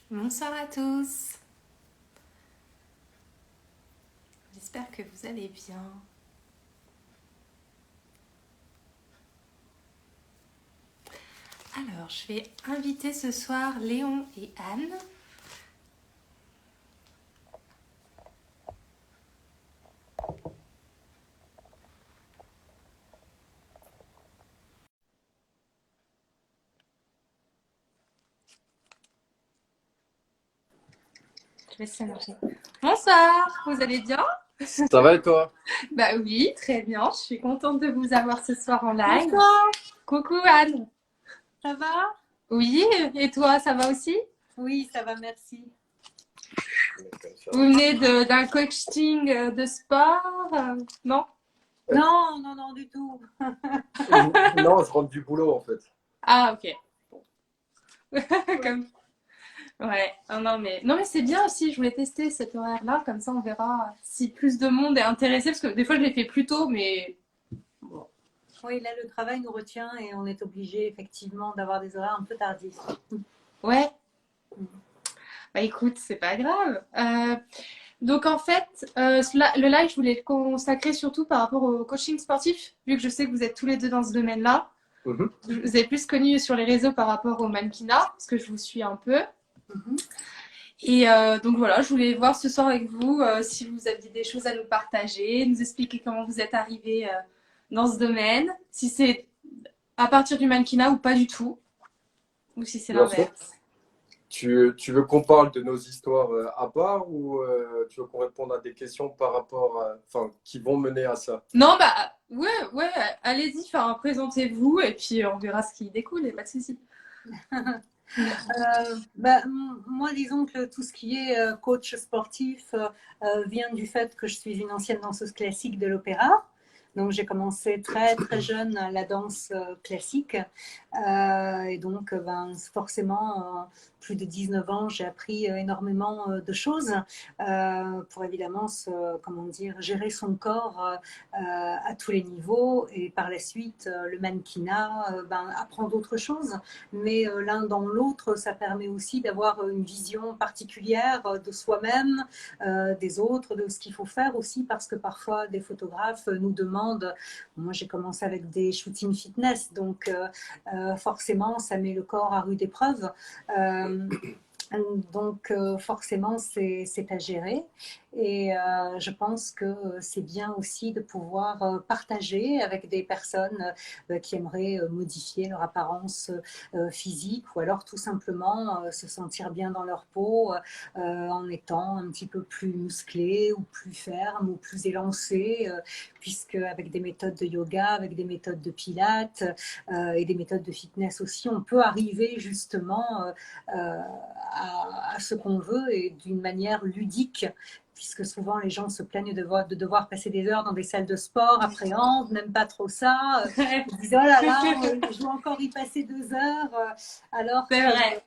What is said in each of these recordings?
Bonsoir à tous. J'espère que vous allez bien. Alors, je vais inviter ce soir Léon et Anne. Je vais laisser marcher. Bonsoir, vous allez bien? Ça va et toi? Bah oui, très bien. Je suis contente de vous avoir ce soir en live. Bonsoir, Coucou Anne. ça va? Oui, et toi, ça va aussi? Oui, ça va, merci. Vous venez d'un coaching de sport? Non? Non, non, non, du tout. Non, je rentre du boulot en fait. Ah, ok. Comme ouais, non mais c'est bien aussi, je voulais tester cet horaire-là, comme ça on verra si plus de monde est intéressé, parce que des fois je l'ai fait plus tôt, mais bon. Oui, là, le travail nous retient et on est obligé effectivement d'avoir des horaires un peu tardifs. Ouais, bah écoute, c'est pas grave. Donc en fait, le live, je voulais le consacrer surtout par rapport au coaching sportif, vu que je sais que vous êtes tous les deux dans ce domaine-là. Mhm. Je vous ai plus connu sur les réseaux par rapport au mannequinat, parce que je vous suis un peu. Mhm. Et donc voilà, je voulais voir ce soir avec vous si vous aviez des choses à nous partager, nous expliquer comment vous êtes arrivé dans ce domaine, si c'est à partir du mannequinat ou pas du tout, ou si c'est Bien sûr. l'inverse. Tu veux qu'on parle de nos histoires à part ou tu veux qu'on réponde à des questions par rapport enfin, qui vont mener à ça? Non, bah ouais, allez-y, enfin, présentez-vous et puis on verra ce qui découle, et pas de souci. Moi, disons que tout ce qui est coach sportif vient du fait que je suis une ancienne danseuse classique de l'opéra. Donc, j'ai commencé très, très jeune la danse classique. Et donc, forcément, plus de 19 ans, j'ai appris énormément de choses pour évidemment, comment dire, gérer son corps à tous les niveaux. Et par la suite, le mannequinat apprend d'autres choses. Mais l'un dans l'autre, ça permet aussi d'avoir une vision particulière de soi-même, des autres, de ce qu'il faut faire aussi, parce que parfois des photographes nous demandent, moi j'ai commencé avec des shootings fitness, donc forcément ça met le corps à rude épreuve. Euh, donc forcément c'est à gérer et je pense que c'est bien aussi de pouvoir partager avec des personnes qui aimeraient modifier leur apparence physique ou alors tout simplement se sentir bien dans leur peau en étant un petit peu plus musclé ou plus ferme ou plus élancé puisque avec des méthodes de yoga, avec des méthodes de pilates et des méthodes de fitness aussi, on peut arriver justement à ce qu'on veut et d'une manière ludique puisque souvent les gens se plaignent de devoir passer des heures dans des salles de sport, appréhendent, n'aiment pas trop ça. Ils disent oh là là, je dois encore y passer 2 heures, alors C'est que vrai.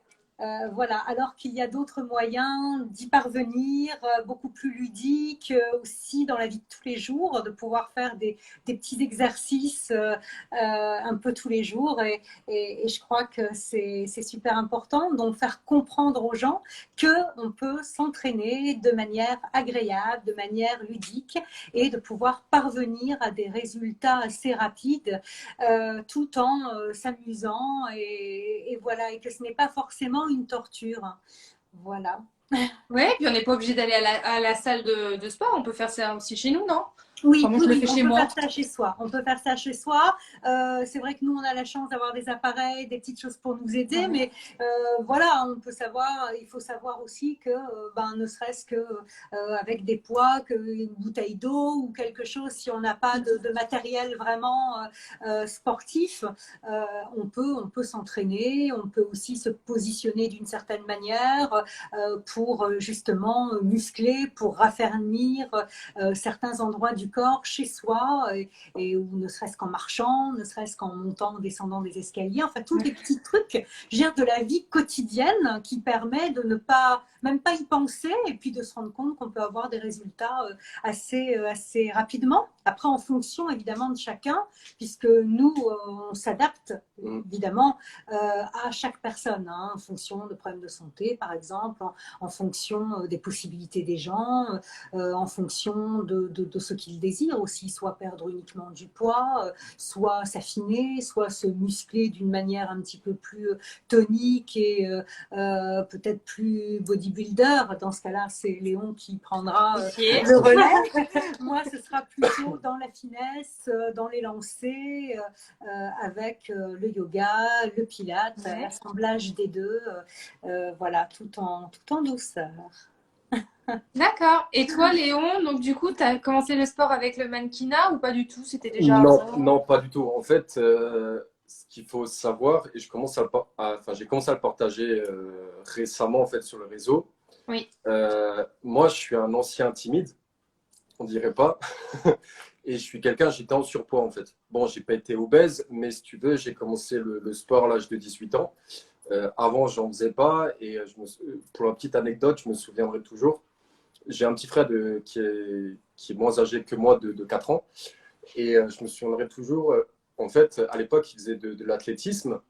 voilà, alors qu'il y a d'autres moyens d'y parvenir, beaucoup plus ludiques aussi dans la vie de tous les jours, de pouvoir faire des petits exercices un peu tous les jours. Et je crois que c'est super important. Donc, faire comprendre aux gens qu'on peut s'entraîner de manière agréable, de manière ludique et de pouvoir parvenir à des résultats assez rapides tout en s'amusant et voilà, et que ce n'est pas forcément une torture. Voilà. Ouais, puis on n'est pas obligé d'aller à la salle de sport, on peut faire ça aussi chez nous, non? Enfin, Oui, moi oui, je le oui, fais on chez peut moi. faire ça chez soi. On peut faire ça chez soi. C'est vrai que nous, on a la chance d'avoir des appareils, des petites choses pour nous aider, Ouais. mais voilà, on peut savoir. Il faut savoir aussi que, ne serait-ce que avec des poids, une bouteille d'eau ou quelque chose, si on n'a pas de matériel vraiment sportif, on peut s'entraîner. On peut aussi se positionner d'une certaine manière pour justement muscler, pour raffermir certains endroits du corps chez soi et ou ne serait-ce qu'en marchant, ne serait-ce qu'en montant, descendant des escaliers, enfin tous des petits trucs, gère de la vie quotidienne qui permet de ne pas, même pas y penser et puis de se rendre compte qu'on peut avoir des résultats assez rapidement. Après, en fonction évidemment de chacun, puisque nous, on s'adapte évidemment à chaque personne, hein, en fonction de problèmes de santé, par exemple, en fonction des possibilités des gens, en fonction de ce qu'ils désirent aussi, soit perdre uniquement du poids, soit s'affiner, soit se muscler d'une manière un petit peu plus tonique et peut-être plus bodybuilder. Dans ce cas-là, c'est Léon qui prendra le relais. Moi, ce sera plutôt dans la finesse, dans les lancers, avec le yoga, le pilate, l'assemblage des deux, voilà, tout en douceur. D'accord. Et toi, Léon, donc du coup, tu as commencé le sport avec le mannequinat ou pas du tout? C'était déjà Non, avant? non, pas du tout. En fait, ce qu'il faut savoir, et je commence enfin, j'ai commencé à le partager récemment en fait sur le réseau. Oui. Moi, je suis un ancien timide, on dirait pas. Et je suis quelqu'un, j'étais en surpoids en fait. Bon, j'ai pas été obèse, mais si tu veux, j'ai commencé le sport à l'âge de 18 ans. Avant, j'en faisais pas. Et pour la petite anecdote, je me souviendrai toujours. J'ai un petit frère qui est moins âgé que moi de 4 ans. Et je me souviendrai toujours, en fait, à l'époque, il faisait de l'athlétisme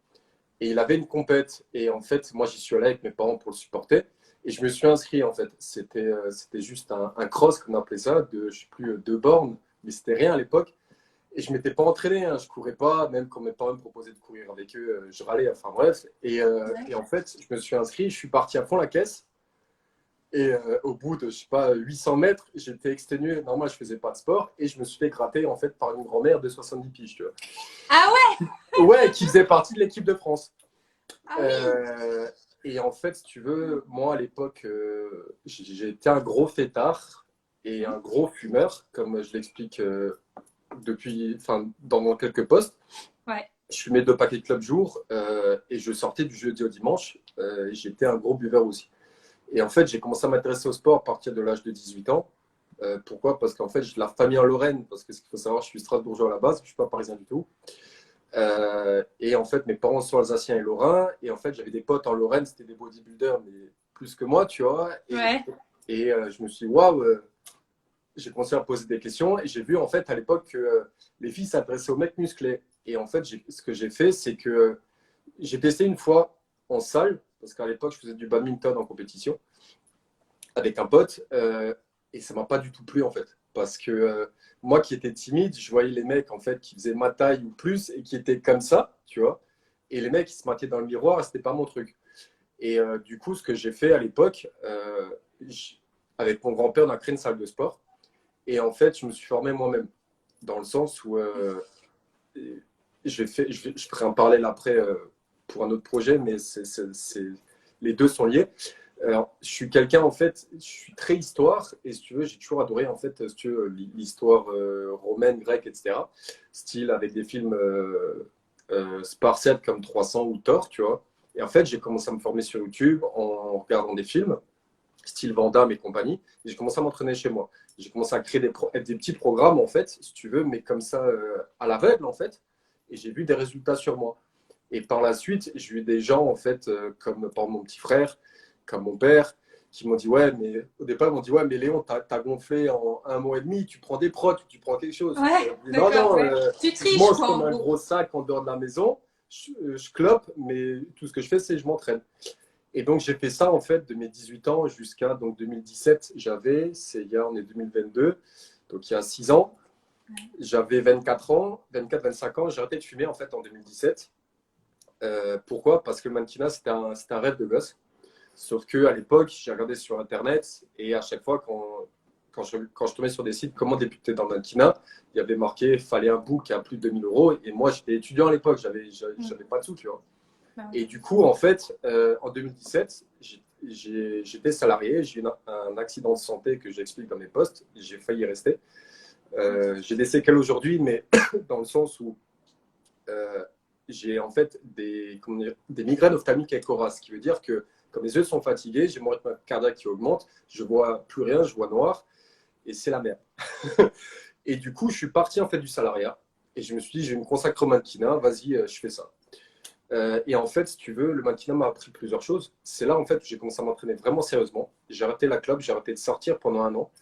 et il avait une compète. Et en fait, moi, j'y suis allé avec mes parents pour le supporter. Et je me suis inscrit, en fait. C'était juste un cross, qu'on appelait ça, de, je sais plus, 2 bornes, mais c'était rien à l'époque. Et je ne m'étais pas entraîné, hein, je ne courais pas, même quand mes parents me proposaient de courir avec eux, je râlais, enfin bref. Et en fait, je me suis inscrit, je suis parti à fond la caisse. Et au bout de, je sais pas, 800 mètres, j'étais exténué. Normal, je faisais pas de sport. Et je me suis fait gratter, en fait, par une grand-mère de 70 piges, tu vois. Ah ouais? Ouais, qui faisait partie de l'équipe de France. Ah oui. Et en fait, si tu veux, moi, à l'époque, j'étais un gros fêtard et un gros fumeur, comme je l'explique depuis, enfin, dans quelques posts. Ouais. Je fumais 2 paquets de club jour et je sortais du jeudi au dimanche. J'étais un gros buveur aussi. Et en fait, j'ai commencé à m'intéresser au sport à partir de l'âge de 18 ans. Pourquoi? Parce qu'en fait, j'ai de la famille en Lorraine. Parce que ce qu'il faut savoir, je suis strasbourgeois à la base, je ne suis pas parisien du tout. Et en fait, mes parents sont alsaciens et lorrains. Et en fait, j'avais des potes en Lorraine, c'était des bodybuilders, mais plus que moi, tu vois. Ouais. Et je me suis dit, waouh, j'ai commencé à poser des questions. Et j'ai vu, en fait, à l'époque, que les filles s'adressaient aux mecs musclés. Et en fait, ce que j'ai fait, c'est que j'ai testé une fois en salle, parce qu'à l'époque, je faisais du badminton en compétition avec un pote, et ça m'a pas du tout plu en fait. Parce que moi qui étais timide, je voyais les mecs en fait qui faisaient ma taille ou plus et qui étaient comme ça, tu vois. Et les mecs qui se mettaient dans le miroir, c'était pas mon truc. Et du coup, ce que j'ai fait à l'époque, avec mon grand-père, on a créé une salle de sport. Et en fait, je me suis formé moi-même. Dans le sens où je ferai un parallèle après pour un autre projet, mais les deux sont liés. Alors, je suis quelqu'un, en fait, je suis très histoire, et si tu veux, j'ai toujours adoré, en fait, si tu veux, l'histoire romaine, grecque, etc. Style avec des films spartiates comme 300 ou Thor, tu vois. Et en fait, j'ai commencé à me former sur YouTube en regardant des films, style Van Damme et compagnie, et j'ai commencé à m'entraîner chez moi. J'ai commencé à créer des petits programmes, en fait, si tu veux, mais comme ça, à l'aveugle, en fait, et j'ai vu des résultats sur moi. Et par la suite, j'ai eu des gens, en fait, comme par mon petit frère, comme mon père, qui m'ont dit, ouais, mais au départ, ils m'ont dit, ouais, mais Léon, t'as gonflé en 1 mois et demi, tu prends des prods, tu prends quelque chose. Ouais, Dit, non, d'accord. non, Ouais. Tu je triches, mange quoi, comme en un gros. gros sac en dehors de la maison, je clope, mais tout ce que je fais, c'est que je m'entraîne. Et donc, j'ai fait ça, en fait, de mes 18 ans jusqu'à donc, 2017. On est 2022, donc il y a 6 ans. J'avais 24 ans, 24-25 ans, j'ai arrêté de fumer, en fait, en 2017. Pourquoi? Parce que le mannequinat, c'était un rêve de gosse. Sauf qu'à l'époque, j'ai regardé sur Internet et à chaque fois, quand je tombais sur des sites, comment débuter dans le mannequinat, il y avait marqué, fallait un book à plus de 2000 euros. Et moi, j'étais étudiant à l'époque, j'avais pas de sous, tu vois. Et du coup, en fait, en 2017, j'étais salarié, j'ai eu un accident de santé que j'explique dans mes posts, j'ai failli y rester. J'ai des séquelles aujourd'hui, mais dans le sens où j'ai en fait des migraines ophtalmiques échoras, ce qui veut dire que comme mes yeux sont fatigués, j'ai mon rythme cardiaque qui augmente, je vois plus rien, je vois noir, et c'est la merde. Et du coup, je suis parti en fait du salariat, et je me suis dit, je vais me consacrer au mannequinat, vas-y, je fais ça. Et en fait, si tu veux, le mannequinat m'a appris plusieurs choses. C'est là en fait que j'ai commencé à m'entraîner vraiment sérieusement. J'ai arrêté la clope, j'ai arrêté de sortir pendant 1 an.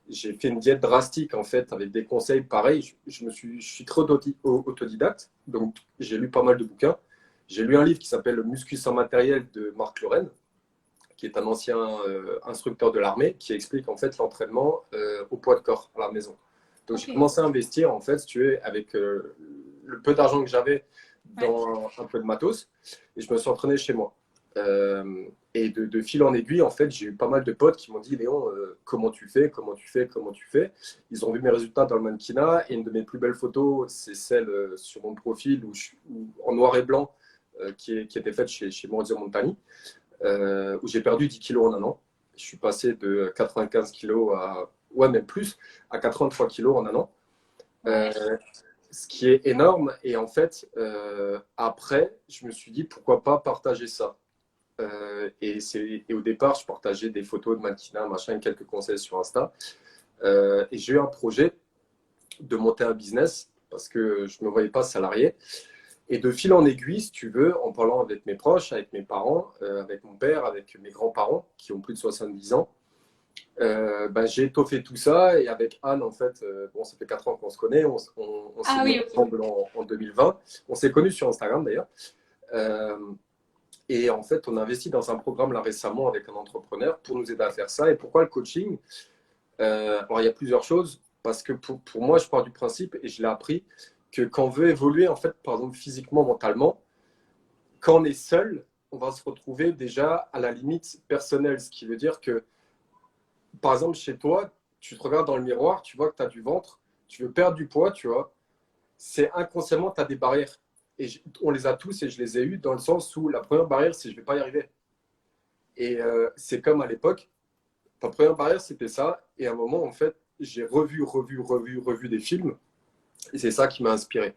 j'ai fait une diète drastique en fait avec des conseils pareils. Je suis très autodidacte, donc j'ai lu pas mal de bouquins. J'ai lu un livre qui s'appelle Muscu sans matériel de Marc Lorraine, qui est un ancien instructeur de l'armée, qui explique en fait l'entraînement au poids de corps à la maison. Donc j'ai commencé à investir en fait, si tu veux, avec le peu d'argent que j'avais dans un peu de matos, et je me suis entraîné chez moi. Et de fil en aiguille, en fait, j'ai eu pas mal de potes qui m'ont dit, Léon, comment tu fais, comment tu fais, comment tu fais. Ils ont vu mes résultats dans le mannequinat, et une de mes plus belles photos, c'est celle sur mon profil en noir et blanc, qui était faite chez Maurizio Montani, où j'ai perdu 10 kilos en un an. Je suis passé de 95 kilos à, ouais, même plus, à 83 kilos en un an. Ce qui est énorme. Et en fait, après, je me suis dit, pourquoi pas partager ça. Et au départ, je partageais des photos de mannequinat, machin, quelques conseils sur Insta. Et j'ai eu un projet de monter un business parce que je ne me voyais pas salarié. Et de fil en aiguille, si tu veux, en parlant avec mes proches, avec mes parents, avec mon père, avec mes grands-parents qui ont plus de 70 ans, j'ai étoffé tout ça. Et avec Anne, en fait, bon, ça fait 4 ans qu'on se connaît. On s'est mis ensemble en 2020. On s'est connus sur Instagram d'ailleurs. Et en fait, on a investi dans un programme là récemment avec un entrepreneur pour nous aider à faire ça. Et pourquoi le coaching? Alors, il y a plusieurs choses. Parce que pour moi, je pars du principe, et je l'ai appris, que quand on veut évoluer, en fait, par exemple, physiquement, mentalement, quand on est seul, on va se retrouver déjà à la limite personnelle. Ce qui veut dire que, par exemple, chez toi, tu te regardes dans le miroir, tu vois que tu as du ventre, tu veux perdre du poids, tu vois. C'est inconsciemment, tu as des barrières. Et on les a tous, et je les ai eues dans le sens où la première barrière, c'est je ne vais pas y arriver. Et c'est comme à l'époque, ta première barrière, c'était ça. Et à un moment, en fait, j'ai revu des films. Et c'est ça qui m'a inspiré.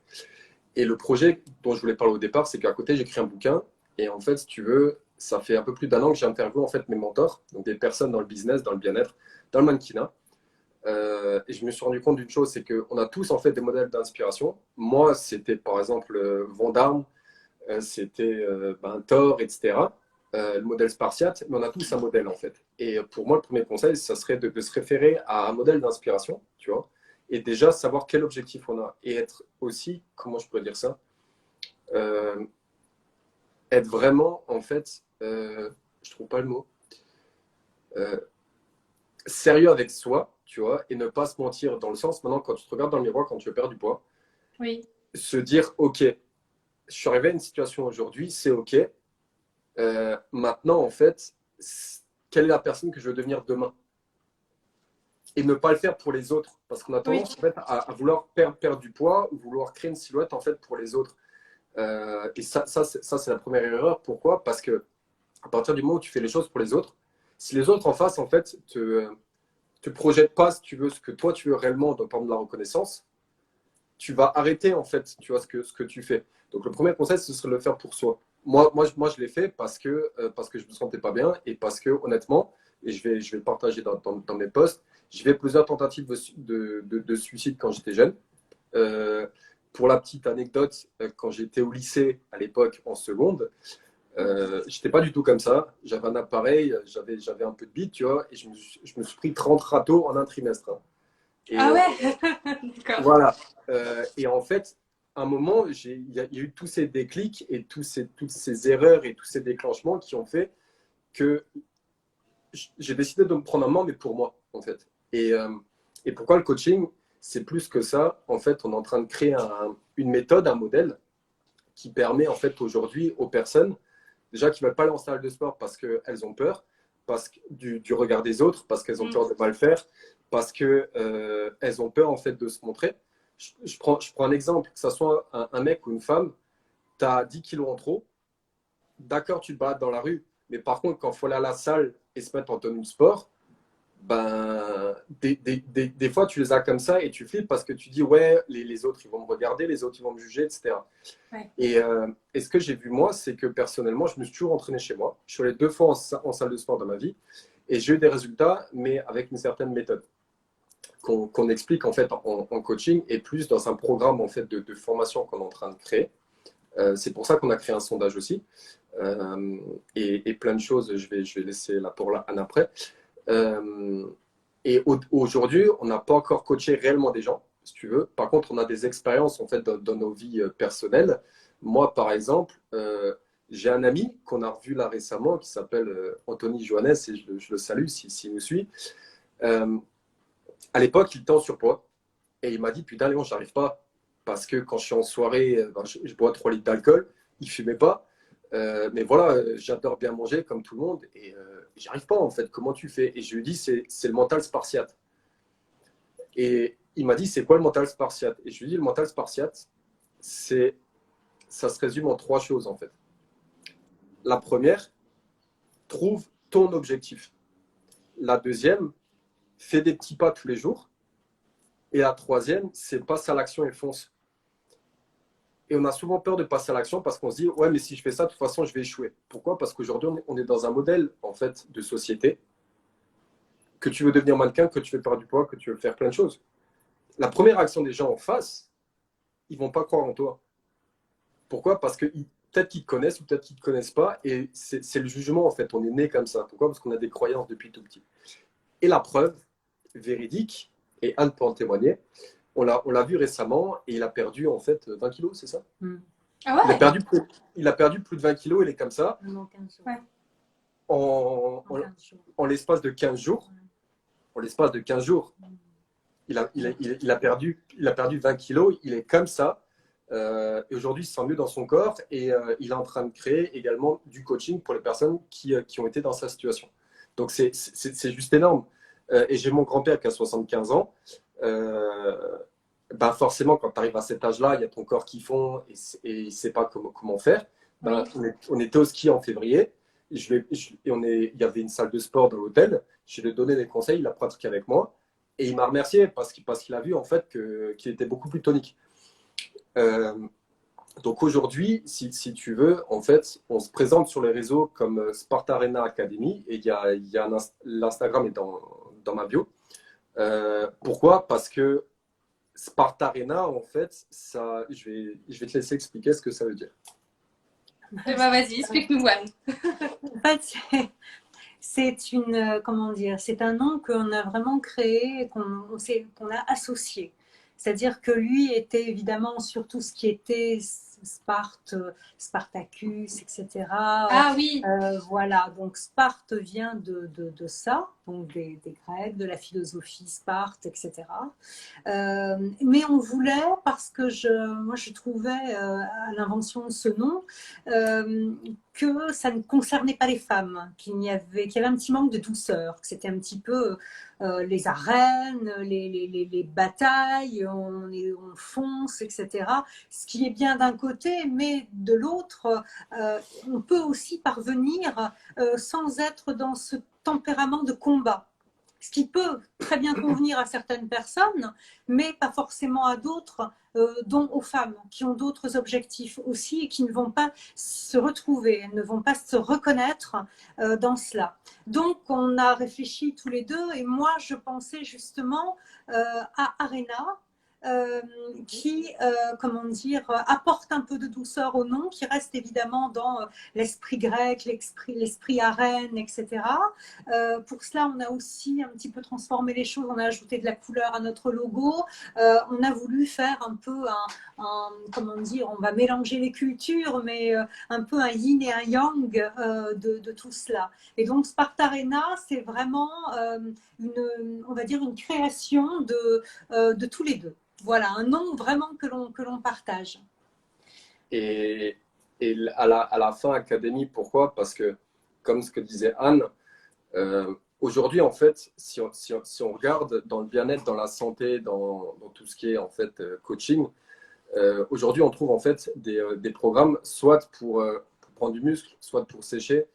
Et le projet dont je voulais parler au départ, c'est qu'à côté, j'écris un bouquin. Et en fait, si tu veux, ça fait un peu plus d'un an que j'interviewe en fait mes mentors, donc des personnes dans le business, dans le bien-être, dans le mannequinat. Et je me suis rendu compte d'une chose, c'est qu'on a tous en fait des modèles d'inspiration. Moi, c'était par exemple Van Damme, c'était Thor, etc. Le modèle spartiate, mais on a tous un modèle en fait. Et pour moi, le premier conseil, ça serait de se référer à un modèle d'inspiration, tu vois, et déjà savoir quel objectif on a. Et être aussi, comment je pourrais dire ça, être vraiment, en fait, je trouve pas le mot, sérieux avec soi, tu vois, et ne pas se mentir dans le sens, maintenant, quand tu te regardes dans le miroir, quand tu veux perdre du poids, se dire, OK, je suis arrivé à une situation aujourd'hui, c'est OK. Maintenant, en fait, quelle est la personne que je veux devenir demain? Et ne pas le faire pour les autres. Parce qu'on a tendance en fait, à vouloir perdre du poids ou vouloir créer une silhouette en fait, pour les autres. Et ça c'est la première erreur. Pourquoi? Parce que à partir du moment où tu fais les choses pour les autres, si les autres en face en fait, te projettent pas, si tu veux, ce que toi tu veux réellement dans par exemple, la reconnaissance, tu vas arrêter en fait, tu vois, ce que tu fais. Donc le premier conseil, ce serait de le faire pour soi. Moi je l'ai fait parce que je me sentais pas bien et parce que honnêtement, et je vais le partager dans mes posts, j'ai fait plusieurs tentatives de suicide quand j'étais jeune. Pour la petite anecdote, quand j'étais au lycée à l'époque en seconde, j'étais pas du tout comme ça. J'avais un appareil, j'avais un peu de bite, tu vois, et je me suis pris 30 râteaux en un trimestre. Hein. Et, ah ouais. Voilà. Et en fait, à un moment, il y a eu tous ces déclics et toutes ces erreurs et tous ces déclenchements qui ont fait que j'ai décidé de me prendre en main, mais pour moi, en fait. Et pourquoi le coaching? C'est plus que ça. En fait, on est en train de créer une méthode, un modèle qui permet, en fait, aujourd'hui, aux personnes, déjà qui ne veulent pas aller en salle de sport parce qu'elles ont peur, du regard des autres, parce qu'elles ont peur de mal faire, parce qu'elles ont peur, en fait, de se montrer. Je prends un exemple, que ce soit un mec ou une femme, tu as 10 kilos en trop, d'accord, tu te balades dans la rue, mais par contre, quand il faut aller à la salle et se mettre en tenue de sport, des fois, tu les as comme ça et tu flippes parce que tu dis, ouais, les autres, ils vont me regarder, les autres, ils vont me juger, etc. Ouais. Et ce que j'ai vu, moi, c'est que personnellement, je me suis toujours entraîné chez moi. Je suis allé 2 fois en salle de sport dans ma vie et j'ai eu des résultats, mais avec une certaine méthode qu'on explique en fait en coaching et plus dans un programme en fait de formation qu'on est en train de créer. C'est pour ça qu'on a créé un sondage aussi et plein de choses. Je vais laisser la pour Anne après. Et aujourd'hui, on n'a pas encore coaché réellement des gens, si tu veux. Par contre, on a des expériences en fait dans nos vies personnelles. Moi, par exemple, j'ai un ami qu'on a revu là récemment qui s'appelle Anthony Johannes et je le salue s'il nous suit. À l'époque, il était en surpoids et il m'a dit putain Léon, j'arrive pas parce que quand je suis en soirée, je bois 3 litres d'alcool. Il fumait pas, mais voilà, j'adore bien manger comme tout le monde et j'y arrive pas en fait. Comment tu fais? Et je lui dis c'est le mental spartiate. Et il m'a dit c'est quoi le mental spartiate? Et je lui dis le mental spartiate, ça se résume en 3 choses en fait. La première, trouve ton objectif. La deuxième, fais des petits pas tous les jours. Et la troisième, c'est passe à l'action et fonce. Et on a souvent peur de passer à l'action parce qu'on se dit ouais mais si je fais ça de toute façon je vais échouer. Pourquoi? Parce qu'aujourd'hui on est dans un modèle en fait de société que tu veux devenir mannequin, que tu veux perdre du poids, que tu veux faire plein de choses. La première action des gens en face, ils vont pas croire en toi. Pourquoi? Parce que peut-être qu'ils te connaissent ou peut-être qu'ils ne te connaissent pas et c'est le jugement en fait. On est né comme ça. Pourquoi? Parce qu'on a des croyances depuis tout petit. Et la preuve véridique, et Anne peut en témoigner, on l'a vu récemment et il a perdu en fait 20 kilos, c'est ça? Ah ouais? Il a perdu plus de 20 kilos, il est comme ça. Ouais. En l'espace de 15 jours. En l'espace de 15 jours, il a perdu 20 kilos, il est comme ça. Et aujourd'hui, il se sent mieux dans son corps et il est en train de créer également du coaching pour les personnes qui ont été dans sa situation. Donc, c'est juste énorme. Et j'ai mon grand-père qui a 75 ans. Ben forcément, quand tu arrives à cet âge-là, il y a ton corps qui fond et il ne sait pas comment faire. Ben, oui. On était au ski en février. Il y avait une salle de sport dans l'hôtel. Je lui ai donné des conseils, il a pratiqué avec moi. Et il m'a remercié parce qu'il a vu en fait qu'il était beaucoup plus tonique. Donc aujourd'hui, si tu veux, en fait, on se présente sur les réseaux comme Sparta Arena Academy et il y a l'Instagram est dans ma bio. Pourquoi? Parce que Sparta Arena, en fait, ça, je vais te laisser expliquer ce que ça veut dire. Eh ben, vas-y, explique-nous, Anne. En fait, c'est un nom qu'on a vraiment créé, qu'on a associé. C'est-à-dire que lui était évidemment sur tout ce qui était Sparte, Spartacus, etc. Ah oui. Voilà, donc Sparte vient de ça, donc des Grecs, de la philosophie Sparte, etc. Mais on voulait, parce que moi je trouvais à l'invention de ce nom que ça ne concernait pas les femmes, qu'il y avait un petit manque de douceur, que c'était un petit peu les arènes, les batailles, on fonce, etc. Ce qui est bien d'un côté, mais de l'autre, on peut aussi parvenir sans être dans ce tempérament de combat. Ce qui peut très bien convenir à certaines personnes, mais pas forcément à d'autres, dont aux femmes, qui ont d'autres objectifs aussi et qui ne vont pas se retrouver, elles ne vont pas se reconnaître dans cela. Donc, on a réfléchi tous les deux et moi, je pensais justement à Arena, qui, apporte un peu de douceur au nom, qui reste évidemment dans l'esprit grec, l'esprit arène, etc. Pour cela, on a aussi un petit peu transformé les choses, on a ajouté de la couleur à notre logo, on a voulu faire un peu on va mélanger les cultures, mais un peu un yin et un yang de tout cela. Et donc, Sparta Arena, c'est vraiment on va dire une création de tous les deux. Voilà, un nom vraiment que l'on partage. Et à la fin, Académie, pourquoi? Parce que, comme ce que disait Anne, aujourd'hui, en fait, si on regarde dans le bien-être, dans la santé, dans tout ce qui est en fait coaching, aujourd'hui, on trouve en fait des programmes, soit pour prendre du muscle, soit pour sécher,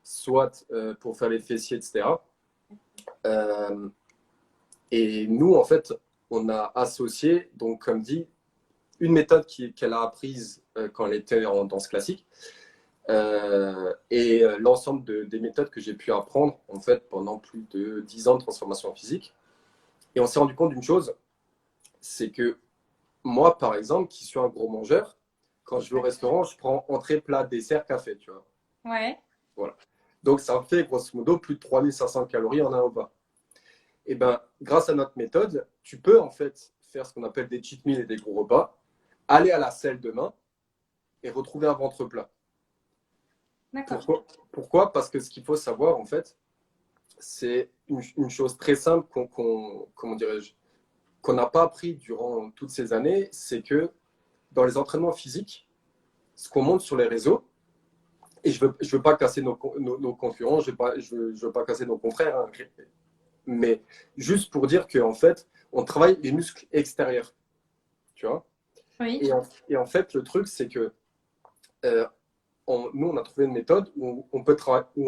soit pour faire les fessiers, etc. Et nous, en fait, on a associé, donc comme dit, une méthode qu'elle a apprise quand elle était en danse classique et l'ensemble des méthodes que j'ai pu apprendre en fait pendant plus de 10 ans de transformation physique. Et on s'est rendu compte d'une chose, c'est que moi, par exemple, qui suis un gros mangeur, quand je vais au restaurant, je prends entrée, plat, dessert, café, tu vois. Ouais. Voilà. Donc ça fait grosso modo plus de 3500 calories en un repas. Et ben, grâce à notre méthode, tu peux en fait faire ce qu'on appelle des cheat meals et des gros repas, aller à la selle demain et retrouver un ventre plat. D'accord. Pourquoi? Parce que ce qu'il faut savoir, en fait, c'est une chose très simple comment dirais-je, qu'on n'a pas appris durant toutes ces années, c'est que dans les entraînements physiques, ce qu'on montre sur les réseaux, et je veux pas casser nos concurrents, je veux pas casser nos confrères, hein, mais juste pour dire qu'en fait, on travaille les muscles extérieurs, tu vois. Oui. Et en fait, le truc, c'est que euh, nous, on a trouvé une méthode où on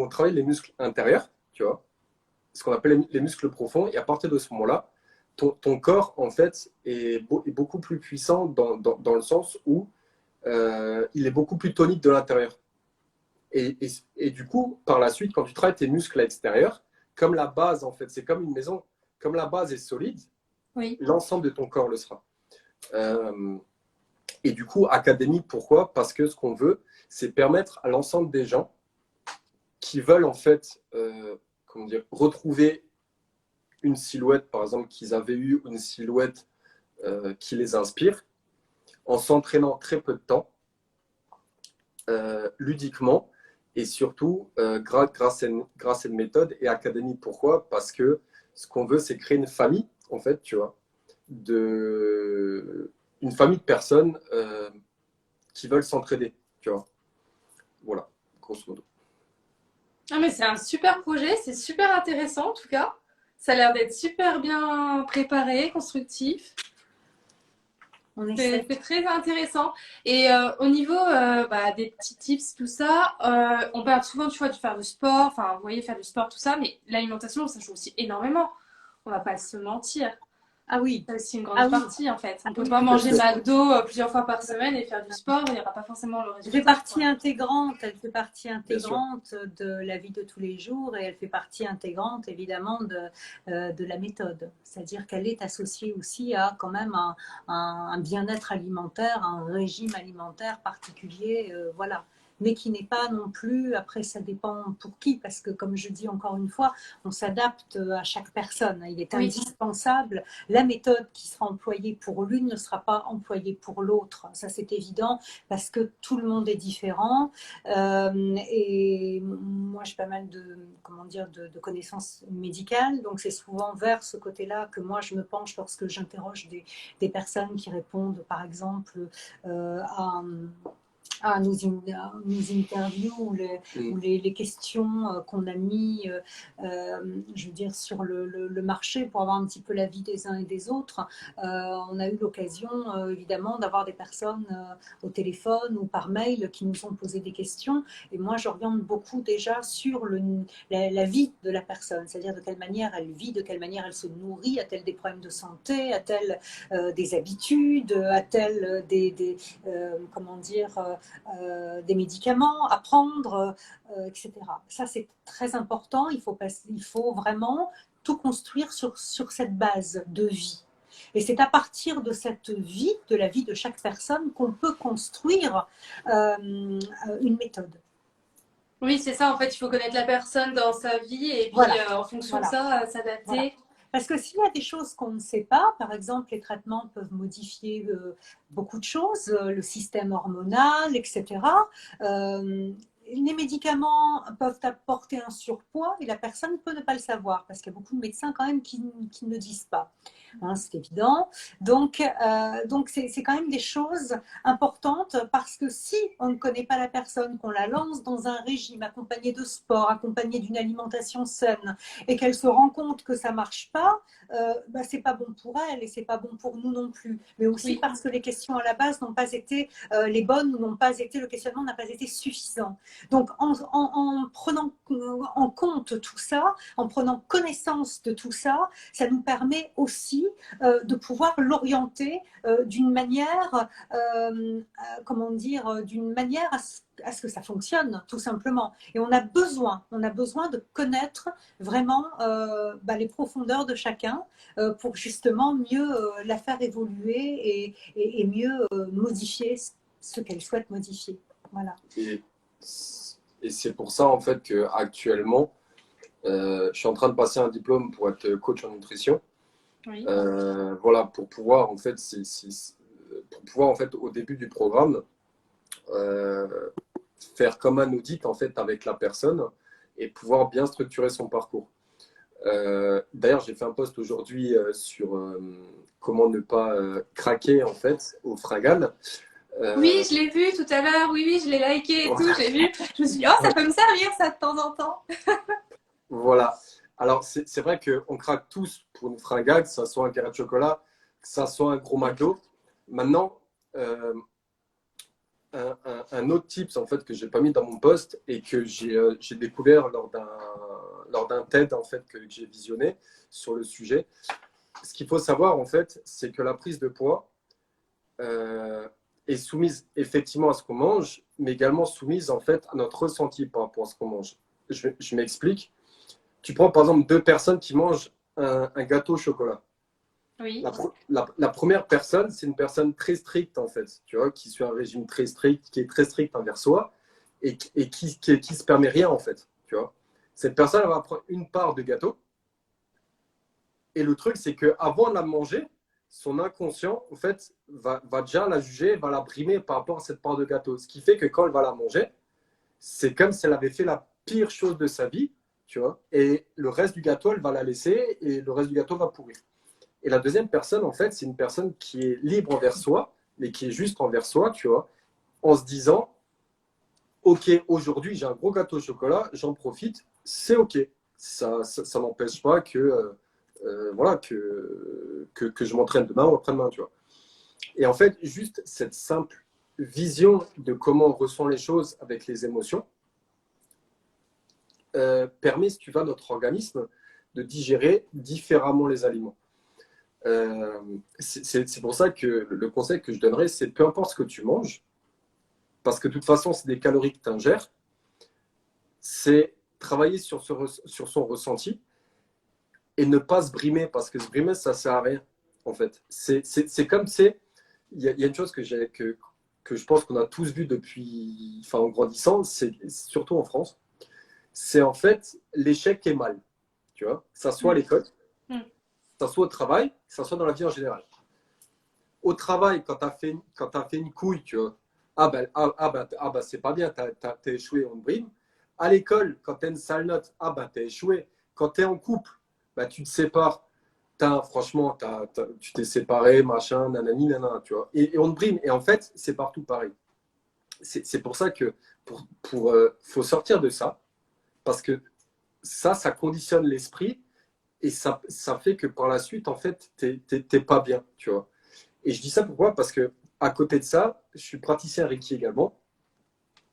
travaille les muscles intérieurs, tu vois, ce qu'on appelle les muscles profonds, et à partir de ce moment-là, ton corps, en fait, est beaucoup plus puissant dans le sens où il est beaucoup plus tonique de l'intérieur. Et du coup, par la suite, quand tu travailles tes muscles à l'extérieur, comme la base, en fait, c'est comme une maison, comme la base est solide, Oui. l'ensemble de ton corps le sera. Et du coup, académie, pourquoi? Parce que ce qu'on veut, c'est permettre à l'ensemble des gens qui veulent, en fait, comment dire, retrouver une silhouette, par exemple, qu'ils avaient eu, une silhouette qui les inspire, en s'entraînant très peu de temps, ludiquement, et surtout grâce à une méthode et académie. Pourquoi? Parce que ce qu'on veut, c'est créer une famille, en fait, tu vois, une famille de personnes qui veulent s'entraider, tu vois. Voilà, grosso modo. Ah, mais c'est un super projet, c'est super intéressant en tout cas. Ça a l'air d'être super bien préparé, constructif. On essaie. C'est très intéressant. Et au niveau des petits tips, tout ça, on parle souvent, tu vois, de faire du sport, enfin, vous voyez, faire du sport, tout ça, mais l'alimentation, ça joue aussi énormément. On va pas se mentir. Ah oui, C'est aussi une ah grande oui. partie, en fait. On Ah peut oui, pas tout à manger fait. McDo plusieurs fois par semaine et faire du sport, il n'y aura pas forcément le Elle fait résultat, quoi. partie intégrante, elle fait partie Bien sûr. intégrante de la vie de tous les jours et elle fait partie intégrante évidemment de la méthode. C'est-à-dire qu'elle est associée aussi à quand même un bien-être alimentaire, un régime alimentaire particulier, voilà. Mais qui n'est pas non plus, après ça dépend pour qui, parce que comme je dis encore une fois, on s'adapte à chaque personne. Il est Oui, indispensable. La méthode qui sera employée pour l'une ne sera pas employée pour l'autre. Ça c'est évident parce que tout le monde est différent. Et moi, j'ai pas mal comment dire, de connaissances médicales, donc c'est souvent vers ce côté-là que moi je me penche lorsque j'interroge des personnes qui répondent, par exemple, à nos interviews ou les questions qu'on a mis, je veux dire, sur le marché pour avoir un petit peu l'avis des uns et des autres. On a eu l'occasion, évidemment, d'avoir des personnes au téléphone ou par mail qui nous ont posé des questions. Et moi, j'oriente beaucoup déjà sur la vie de la personne, c'est-à-dire de quelle manière elle vit, de quelle manière elle se nourrit, a-t-elle des problèmes de santé, a-t-elle des habitudes, a-t-elle comment dire, des médicaments à prendre, etc. Ça, c'est très important. Il faut vraiment tout construire sur cette base de vie. Et c'est à partir de cette vie, de la vie de chaque personne, qu'on peut construire une méthode. oui, c'est ça. En fait, il faut connaître la personne dans sa vie et puis Voilà. en fonction de Voilà. ça, s'adapter. Voilà. Parce que s'il y a des choses qu'on ne sait pas, par exemple, les traitements peuvent modifier beaucoup de choses, le système hormonal, etc. Les médicaments peuvent apporter un surpoids et la personne peut ne pas le savoir parce qu'il y a beaucoup de médecins quand même qui ne disent pas. Hein, c'est évident. Donc c'est quand même des choses importantes parce que si on ne connaît pas la personne, qu'on la lance dans un régime accompagné de sport, accompagné d'une alimentation saine et qu'elle se rend compte que ça marche pas, c'est pas bon pour elle et c'est pas bon pour nous non plus. Mais aussi Oui. parce que les questions à la base n'ont pas été les bonnes ou n'ont pas été, le questionnement n'a pas été suffisant. Donc en prenant en compte tout ça, en prenant connaissance de tout ça, ça nous permet aussi de pouvoir l'orienter d'une manière, comment dire, d'une manière à ce que ça fonctionne, tout simplement. Et on a besoin de connaître vraiment les profondeurs de chacun pour justement mieux la faire évoluer et mieux modifier ce qu'elle souhaite modifier. Voilà. Et c'est pour ça, en fait, qu'actuellement, Je suis en train de passer un diplôme pour être coach en nutrition. Oui. Voilà, pour pouvoir en fait, pour pouvoir en fait au début du programme euh, faire comme un audit en fait avec la personne et pouvoir bien structurer son parcours. D'ailleurs, j'ai fait un post aujourd'hui sur comment ne pas craquer en fait au Fragal. Oui, je l'ai vu tout à l'heure. Oui, oui, je l'ai liké et tout. J'ai vu. Je me suis dit, oh, ça peut me servir ça de temps en temps. Voilà. Alors, c'est vrai qu'on craque tous pour une fringale, que ça soit un carré de chocolat, que ça soit un gros McDo. Maintenant, un autre tips en fait que j'ai pas mis dans mon post et que j'ai découvert lors d'un TED en fait que j'ai visionné sur le sujet. Ce qu'il faut savoir en fait, c'est que la prise de poids est soumise effectivement à ce qu'on mange, mais également soumise en fait à notre ressenti par rapport à ce qu'on mange. Je m'explique. Tu prends par exemple deux personnes qui mangent un gâteau au chocolat. Oui. La première personne, c'est une personne très stricte en fait, tu vois, qui suit un régime très strict, qui est très strict envers soi et qui se permet rien en fait, tu vois. Cette personne, elle va prendre une part de gâteau et le truc, c'est qu'avant de la manger, son inconscient, en fait, va déjà la juger, va la brimer par rapport à cette part de gâteau. Ce qui fait que quand elle va la manger, c'est comme si elle avait fait la pire chose de sa vie, tu vois, et le reste du gâteau, elle va la laisser et le reste du gâteau va pourrir. Et la deuxième personne, en fait, c'est une personne qui est libre envers soi, mais qui est juste envers soi, tu vois, en se disant, OK, aujourd'hui, j'ai un gros gâteau au chocolat, j'en profite, c'est OK. Ça n'empêche pas voilà, que je m'entraîne demain ou après-demain, tu vois. Et en fait, juste cette simple vision de comment on ressent les choses avec les émotions permet, si tu vas, notre organisme de digérer différemment les aliments. C'est pour ça que le conseil que je donnerais, c'est peu importe ce que tu manges, parce que de toute façon, c'est des calories que tu ingères, c'est travailler sur son ressenti et ne pas se brimer, parce que se brimer, ça ne sert à rien, en fait. C'est comme, il y a une chose que je pense qu'on a tous vu depuis, enfin, en grandissant, c'est surtout en France, c'est en fait l'échec est mal, tu vois, que ça soit à l'école, que ça soit au travail, que ça soit dans la vie en général. Au travail, quand tu as fait une couille, tu vois, c'est pas bien, t'as échoué, on te brime. À l'école, quand tu as une sale note, t'as échoué. Quand tu es en couple, tu te sépares. Franchement, tu t'es séparé, machin, nanani, nanana, tu vois. Et on te brime. Et en fait, c'est partout pareil. C'est pour ça que faut sortir de ça, parce que ça conditionne l'esprit et ça fait que par la suite, en fait, t'es pas bien, tu vois. Et je dis ça pourquoi? Parce que à côté de ça, je suis praticien Reiki également.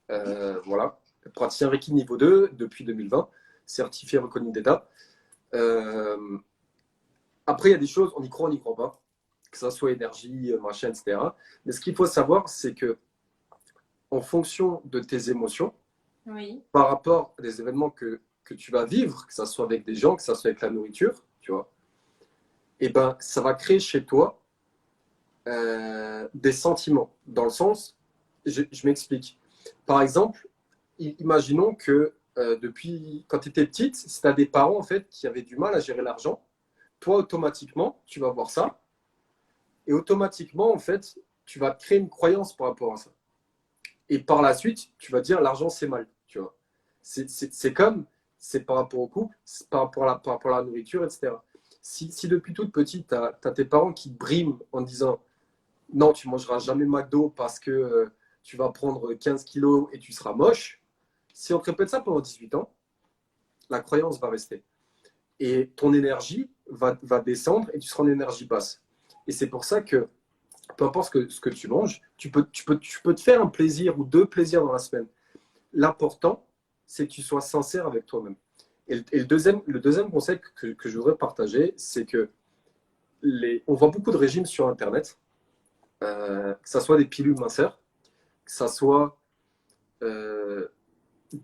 Voilà, praticien Reiki niveau 2 depuis 2020, certifié reconnu d'État. Après, il y a des choses, on y croit, on n'y croit pas, que ça soit énergie, machin, etc. Mais ce qu'il faut savoir, c'est que en fonction de tes émotions, Oui. par rapport à des événements que tu vas vivre, que ça soit avec des gens, que ça soit avec la nourriture, tu vois, et ben, ça va créer chez toi des sentiments. Dans le sens, je m'explique. Par exemple, imaginons que depuis quand tu étais petite, si tu as des parents en fait qui avaient du mal à gérer l'argent, toi automatiquement, tu vas voir ça et automatiquement en fait, tu vas créer une croyance par rapport à ça. Et par la suite, tu vas dire l'argent c'est mal, tu vois. C'est comme, c'est par rapport au couple, c'est par rapport à la nourriture, etc. Si depuis toute petite, tu as tes parents qui te briment en disant non, tu mangeras jamais McDo parce que tu vas prendre 15 kilos et tu seras moche. Si on te répète ça pendant 18 ans, la croyance va rester. Et ton énergie va descendre et tu seras en énergie basse. Et c'est pour ça que, peu importe ce que tu manges, tu peux te faire un plaisir ou deux plaisirs dans la semaine. L'important, c'est que tu sois sincère avec toi-même. Et le deuxième conseil que je voudrais partager, c'est que on voit beaucoup de régimes sur Internet, que ce soit des pilules minceurs, que ce soit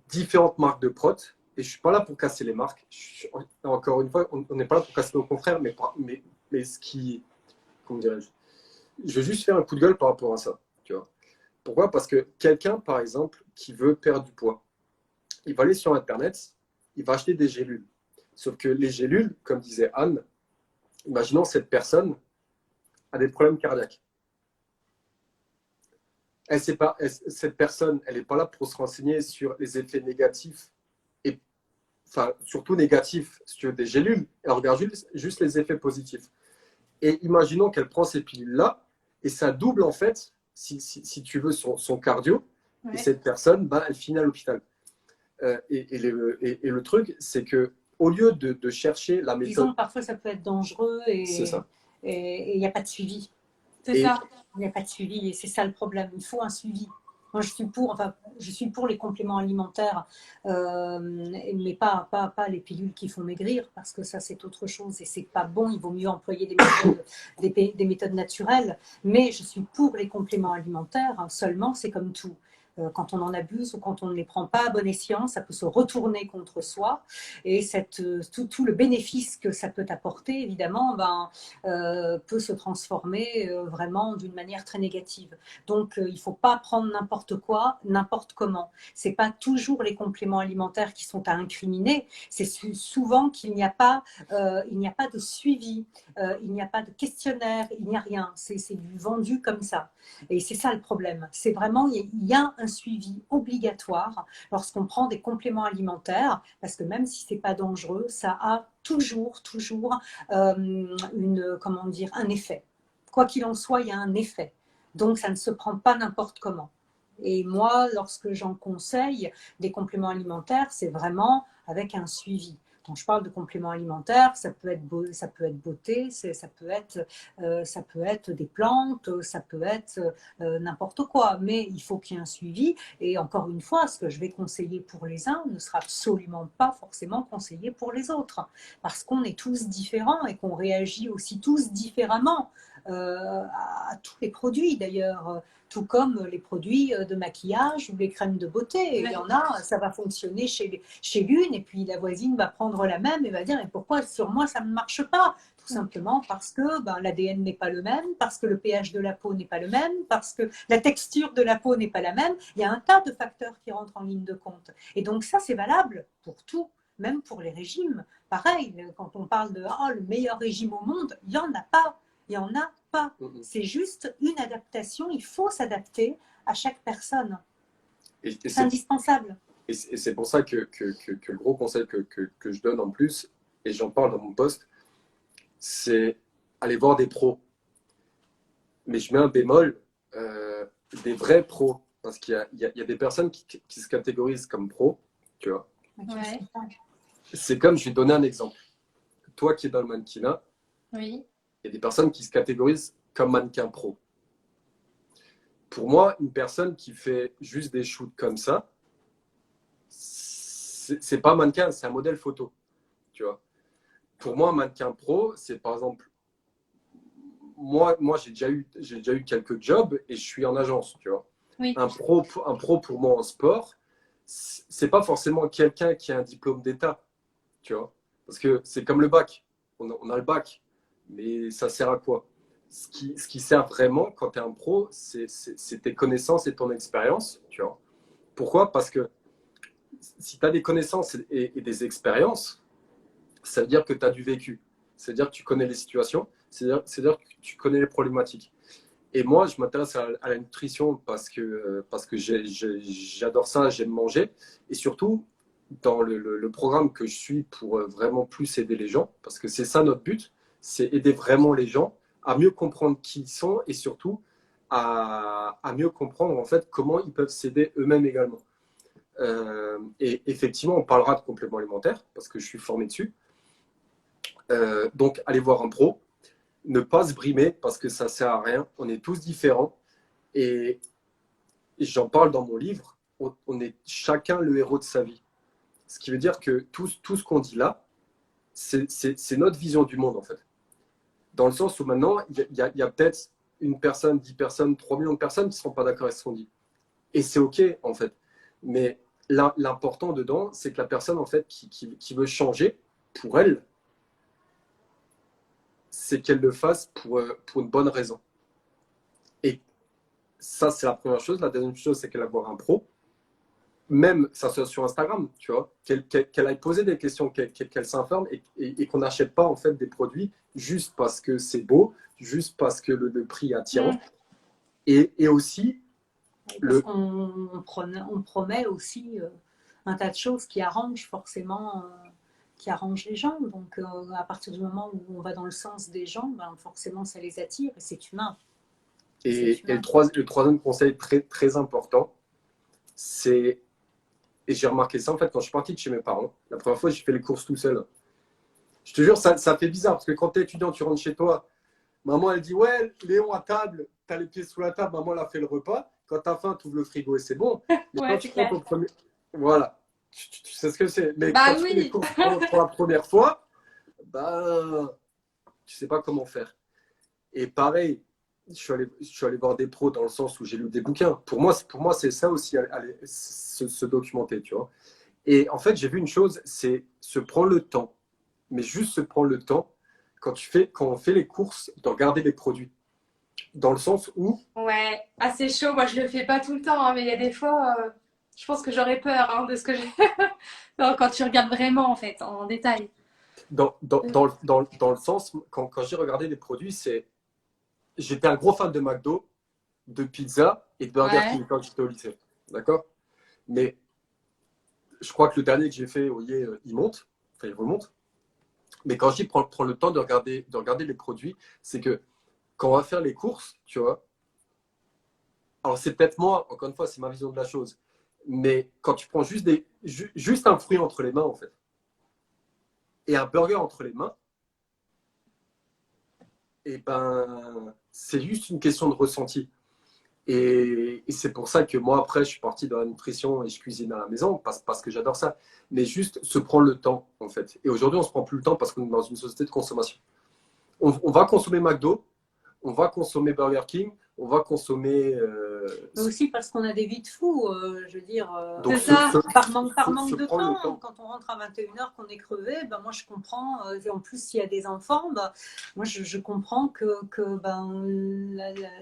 différentes marques de prot. Et je ne suis pas là pour casser les marques. Encore une fois, on n'est pas là pour casser nos confrères, mais ce qui. Comment dirais-je? Je veux juste faire un coup de gueule par rapport à ça. Tu vois. Pourquoi? Parce que quelqu'un, par exemple, qui veut perdre du poids, il va aller sur Internet, il va acheter des gélules. Sauf que les gélules, comme disait Anne, imaginons cette personne a des problèmes cardiaques. Cette personne, elle n'est pas là pour se renseigner sur les effets négatifs, et, enfin, surtout négatifs sur des gélules. Elle regarde juste les effets positifs. Et imaginons qu'elle prend ces pilules-là, et ça double en fait, si tu veux, son cardio. Ouais. Et cette personne, elle finit à l'hôpital. Et le truc, c'est que au lieu de chercher la méthode... Disons, parfois ça peut être dangereux et il n'y a pas de suivi. C'est ça. Il n'y a pas de suivi et c'est ça le problème. Il faut un suivi. Moi, je suis pour les compléments alimentaires, mais pas les pilules qui font maigrir, parce que ça, c'est autre chose et c'est pas bon. Il vaut mieux employer des méthodes naturelles. Mais je suis pour les compléments alimentaires, seulement c'est comme tout. Quand on en abuse ou quand on ne les prend pas à bon escient, ça peut se retourner contre soi. Et tout le bénéfice que ça peut apporter, évidemment, peut se transformer vraiment d'une manière très négative. Donc, il ne faut pas prendre n'importe quoi, n'importe comment. Ce n'est pas toujours les compléments alimentaires qui sont à incriminer. C'est souvent qu'il n'y a pas de suivi, il n'y a pas de questionnaire, il n'y a rien. C'est du vendu comme ça. Et c'est ça le problème. C'est vraiment, il y a un suivi obligatoire lorsqu'on prend des compléments alimentaires, parce que même si ce n'est pas dangereux, ça a toujours un effet. Quoi qu'il en soit, il y a un effet. Donc, ça ne se prend pas n'importe comment. Et moi, lorsque j'en conseille des compléments alimentaires, c'est vraiment avec un suivi. Quand je parle de compléments alimentaires, ça peut être beauté, ça peut être des plantes, ça peut être n'importe quoi. Mais il faut qu'il y ait un suivi. Et encore une fois, ce que je vais conseiller pour les uns ne sera absolument pas forcément conseillé pour les autres. Parce qu'on est tous différents et qu'on réagit aussi tous différemment à tous les produits d'ailleurs. Tout comme les produits de maquillage ou les crèmes de beauté. Il y en a, ça va fonctionner chez l'une et puis la voisine va prendre la même et va dire « mais pourquoi sur moi ça ne marche pas ?» Tout simplement parce que l'ADN n'est pas le même, parce que le pH de la peau n'est pas le même, parce que la texture de la peau n'est pas la même. Il y a un tas de facteurs qui rentrent en ligne de compte. Et donc ça, c'est valable pour tout, même pour les régimes. Pareil, quand on parle de le meilleur régime au monde, il n'y en a pas. Il n'y en a pas. C'est juste une adaptation. Il faut s'adapter à chaque personne. C'est indispensable. Et c'est pour ça que le gros conseil que je donne en plus, et j'en parle dans mon post, c'est aller voir des pros. Mais je mets un bémol, des vrais pros. Parce qu'il y a des personnes qui se catégorisent comme pros, tu vois. Ouais. C'est comme, je vais donner un exemple. Toi qui es dans le mannequinat, oui. Il y a des personnes qui se catégorisent comme mannequin pro. Pour moi, une personne qui fait juste des shoots comme ça, c'est pas mannequin, c'est un modèle photo. Tu vois. Pour moi, un mannequin pro, c'est par exemple, moi j'ai déjà eu quelques jobs et je suis en agence. Tu vois. Oui. Un pro pour moi en sport, c'est pas forcément quelqu'un qui a un diplôme d'État. Tu vois. Parce que c'est comme le bac. On a le bac. Mais ça sert à quoi? Ce qui sert vraiment quand tu es un pro, c'est tes connaissances et ton expérience. Tu vois. Pourquoi? Parce que si tu as des connaissances et des expériences, ça veut dire que tu as du vécu. C'est-à-dire que tu connais les situations, c'est-à-dire que tu connais les problématiques. Et moi, je m'intéresse à la nutrition parce que j'adore ça, j'aime manger. Et surtout, dans le programme que je suis pour vraiment plus aider les gens, parce que c'est ça notre but, c'est aider vraiment les gens à mieux comprendre qui ils sont et surtout à mieux comprendre en fait comment ils peuvent s'aider eux-mêmes également. Et effectivement, on parlera de compléments alimentaires parce que je suis formé dessus. Donc, allez voir un pro, ne pas se brimer parce que ça sert à rien. On est tous différents et j'en parle dans mon livre. On est chacun le héros de sa vie. Ce qui veut dire que tout ce qu'on dit là, c'est notre vision du monde en fait. Dans le sens où maintenant, il y a peut-être une personne, 10 personnes, 3 millions de personnes qui ne seront pas d'accord avec ce qu'on dit. Et c'est OK, en fait. Mais l'important dedans, c'est que la personne, en fait, qui veut changer, pour elle, c'est qu'elle le fasse pour une bonne raison. Et ça, c'est la première chose. La deuxième chose, c'est qu'elle va voir un pro. même, ça soit sur Instagram, tu vois, qu'elle aille poser des questions, qu'elle s'informe et qu'on n'achète pas en fait des produits juste parce que c'est beau, juste parce que le prix est attirant. Et aussi, parce qu'on on promet aussi un tas de choses qui arrangent forcément, qui arrangent les gens. Donc, à partir du moment où on va dans le sens des gens, ben, forcément, ça les attire et c'est humain. Et le troisième conseil très, très important, c'est, et j'ai remarqué ça en fait quand je suis parti de chez mes parents, la première fois j'ai fait les courses tout seul. Je te jure, ça fait bizarre parce que quand tu es étudiant, tu rentres chez toi, maman elle dit ouais, Léon à table, tu as les pieds sous la table, maman elle a fait le repas. Quand tu as faim, tu ouvres le frigo et c'est bon. Mais Ouais, quand tu prends ton premier. Voilà, tu sais ce que c'est. Mais bah quand tu fais oui. les courses pour la première fois, ben, tu sais pas comment faire. Et pareil, je suis allé voir des pros dans le sens où j'ai lu des bouquins. Pour moi c'est ça aussi, se documenter, tu vois. Et en fait, j'ai vu une chose, c'est se prendre le temps, mais juste se prendre le temps quand on fait les courses, de regarder les produits. Dans le sens où, Ouais, assez chaud. Moi, je le fais pas tout le temps, hein, mais il y a des fois, je pense que j'aurais peur hein, de ce que j'ai. Non, quand tu regardes vraiment, en fait, en détail. dans le sens, quand j'ai regardé les produits, j'étais un gros fan de McDo, de pizza et de Burger Ouais. King quand j'étais au lycée. D'accord. Mais je crois que le dernier que j'ai fait, vous voyez, il monte, enfin il remonte. Mais quand je dis prends le temps de regarder les produits, c'est que quand on va faire les courses, tu vois, alors c'est peut-être moi, encore une fois, c'est ma vision de la chose, mais quand tu prends juste un fruit entre les mains, en fait, et un burger entre les mains, et ben, c'est juste une question de ressenti. Et c'est pour ça que moi, après, je suis parti dans la nutrition et je cuisine à la maison parce que j'adore ça. Mais juste se prendre le temps, en fait. Et aujourd'hui, on ne se prend plus le temps parce qu'on est dans une société de consommation. On va consommer McDo, on va consommer Burger King, on va consommer. Mais aussi parce qu'on a des vies de fous, je veux dire, C'est ça. par manque de prendre le temps. Quand on rentre à 21h, qu'on est crevé, ben moi je comprends. Et en plus, s'il y a des enfants, ben, moi je comprends que ben,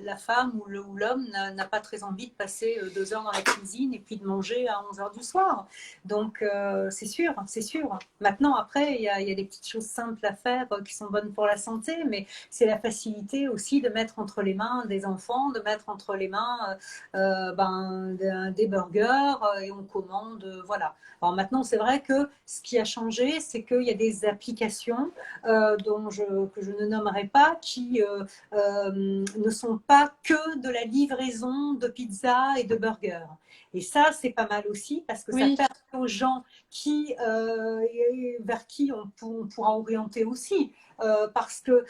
la femme ou l'homme n'a pas très envie de passer 2 heures dans la cuisine et puis de manger à 11h du soir. Donc c'est sûr, c'est sûr. Maintenant, après, il y a des petites choses simples à faire qui sont bonnes pour la santé, mais c'est la facilité aussi de mettre entre les mains des enfants, de mettre entre les mains ben, des burgers et on commande, voilà. Alors maintenant, c'est vrai que ce qui a changé, c'est qu'il y a des applications que je ne nommerai pas qui ne sont pas que de la livraison de pizza et de burgers. Et ça, c'est pas mal aussi parce que Oui. ça permet aux gens vers qui on pourra orienter aussi. Parce que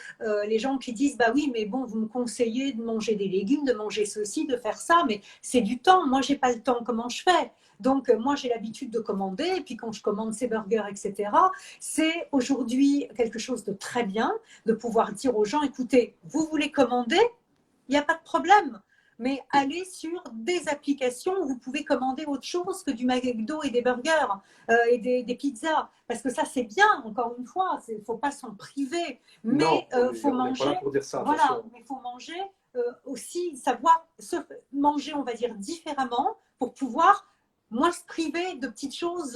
les gens qui disent bah oui mais bon vous me conseillez de manger des légumes, de manger ceci, de faire ça, mais c'est du temps, moi j'ai pas le temps, comment je fais? Donc moi j'ai l'habitude de commander et puis quand je commande ces burgers etc, c'est aujourd'hui quelque chose de très bien de pouvoir dire aux gens écoutez vous voulez commander, il n'y a pas de problème. Mais allez sur des applications où vous pouvez commander autre chose que du McDo et des burgers et des pizzas. Parce que ça, c'est bien, encore une fois, il ne faut pas s'en priver. Mais il faut manger. Pour dire ça, Voilà, mais il faut manger aussi, savoir manger, on va dire, différemment pour pouvoir moins se priver de petites choses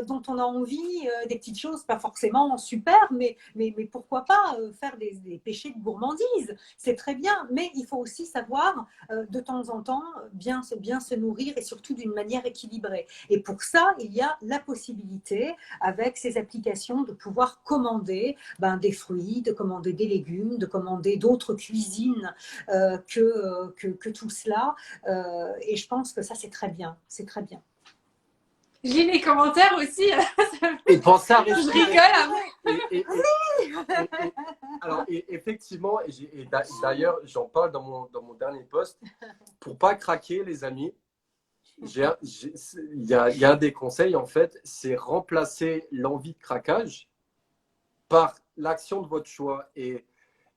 dont on a envie, des petites choses pas forcément super, mais pourquoi pas faire des péchés de gourmandise. C'est très bien, mais il faut aussi savoir de temps en temps bien se nourrir et surtout d'une manière équilibrée. Et pour ça, il y a la possibilité, avec ces applications, de pouvoir commander des fruits, de commander des légumes, de commander d'autres cuisines que tout cela. Et je pense que ça, c'est très bien. C'est très bien. Je lis les commentaires aussi. Et pensez à Je respirer. rigole. Alors, effectivement, d'ailleurs, j'en parle dans mon dernier post. Pour pas craquer, les amis, il y a des conseils, en fait, c'est remplacer l'envie de craquage par l'action de votre choix.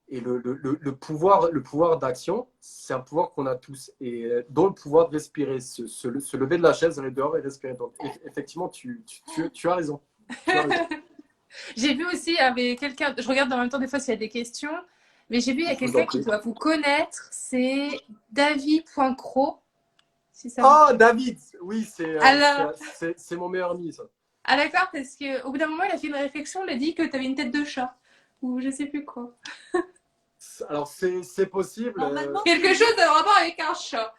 Et le pouvoir d'action, c'est un pouvoir qu'on a tous. Et dont le pouvoir de respirer, se lever de la chaise, aller dehors et respirer. Donc, effectivement, tu as raison. Tu as raison. J'ai vu aussi avec quelqu'un, je regarde en même temps des fois s'il y a des questions, mais j'ai vu il y a Je vous quelqu'un en qui prie. doit vous connaître, c'est David.cro. Si ça Oh, David! Oui, Alors, c'est mon meilleur ami, ça. ah d'accord, parce qu'au bout d'un moment, il a fait une réflexion, il a dit que tu avais une tête de chat. Ou je sais plus quoi. Alors, c'est possible. Normalement, Quelque chose de rapport avec un chat.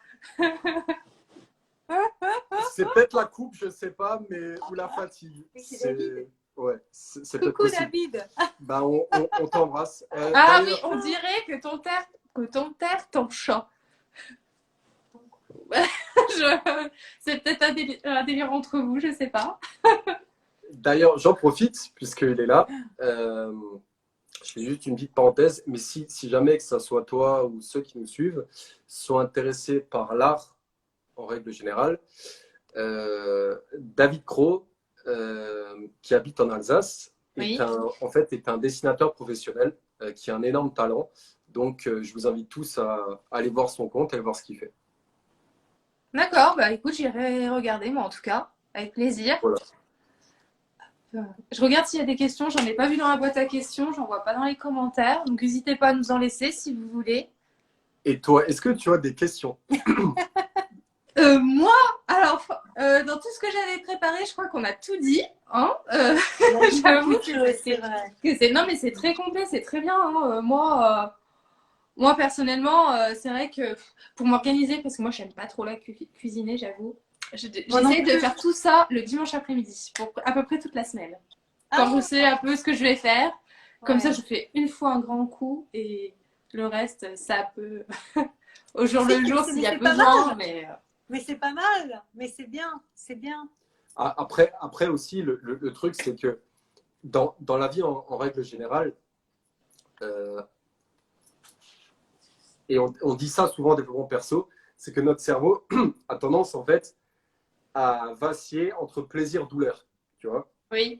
C'est peut-être la coupe, je sais pas, mais ou la fatigue. Oui, c'est David. Ouais, c'est peut-être coucou possible. David. Bah, on t'embrasse. Ah oui, D'ailleurs, on dirait que ton terre, ton chat. C'est peut-être un délire entre vous, je sais pas. d'ailleurs, j'en profite, puisqu'il est là. Je fais juste une petite parenthèse, mais si jamais que ce soit toi ou ceux qui nous suivent sont intéressés par l'art en règle générale, David Croc, qui habite en Alsace, Oui. en fait, est un dessinateur professionnel qui a un énorme talent. Donc, je vous invite tous à aller voir son compte, aller voir ce qu'il fait. D'accord, bah écoute, j'irai regarder moi en tout cas, avec plaisir. Voilà. Je regarde s'il y a des questions, j'en ai pas vu dans la boîte à questions, j'en vois pas dans les commentaires, donc n'hésitez pas à nous en laisser si vous voulez. Et toi, est-ce que tu as des questions? Moi, alors, dans tout ce que j'avais préparé, je crois qu'on a tout dit. Hein j'avoue C'est vrai. non, mais c'est très complet, c'est très bien. Hein. Moi, personnellement, c'est vrai que pour m'organiser, parce que moi, j'aime pas trop la cuisiner, j'avoue. Moi non J'essaie de plus. faire tout ça le dimanche après-midi, pour à peu près toute la semaine. Quand je sais un peu ce que je vais faire, comme ça, je fais une fois un grand coup et le reste, ça peut au jour le jour s'il y a besoin. Mais c'est pas mal, mais c'est bien, c'est bien. Après aussi, le truc, c'est que dans la vie, en règle générale, et on dit ça souvent en développement perso, c'est que notre cerveau a tendance, en fait, à vaciller entre plaisir et douleur. Tu vois? Oui.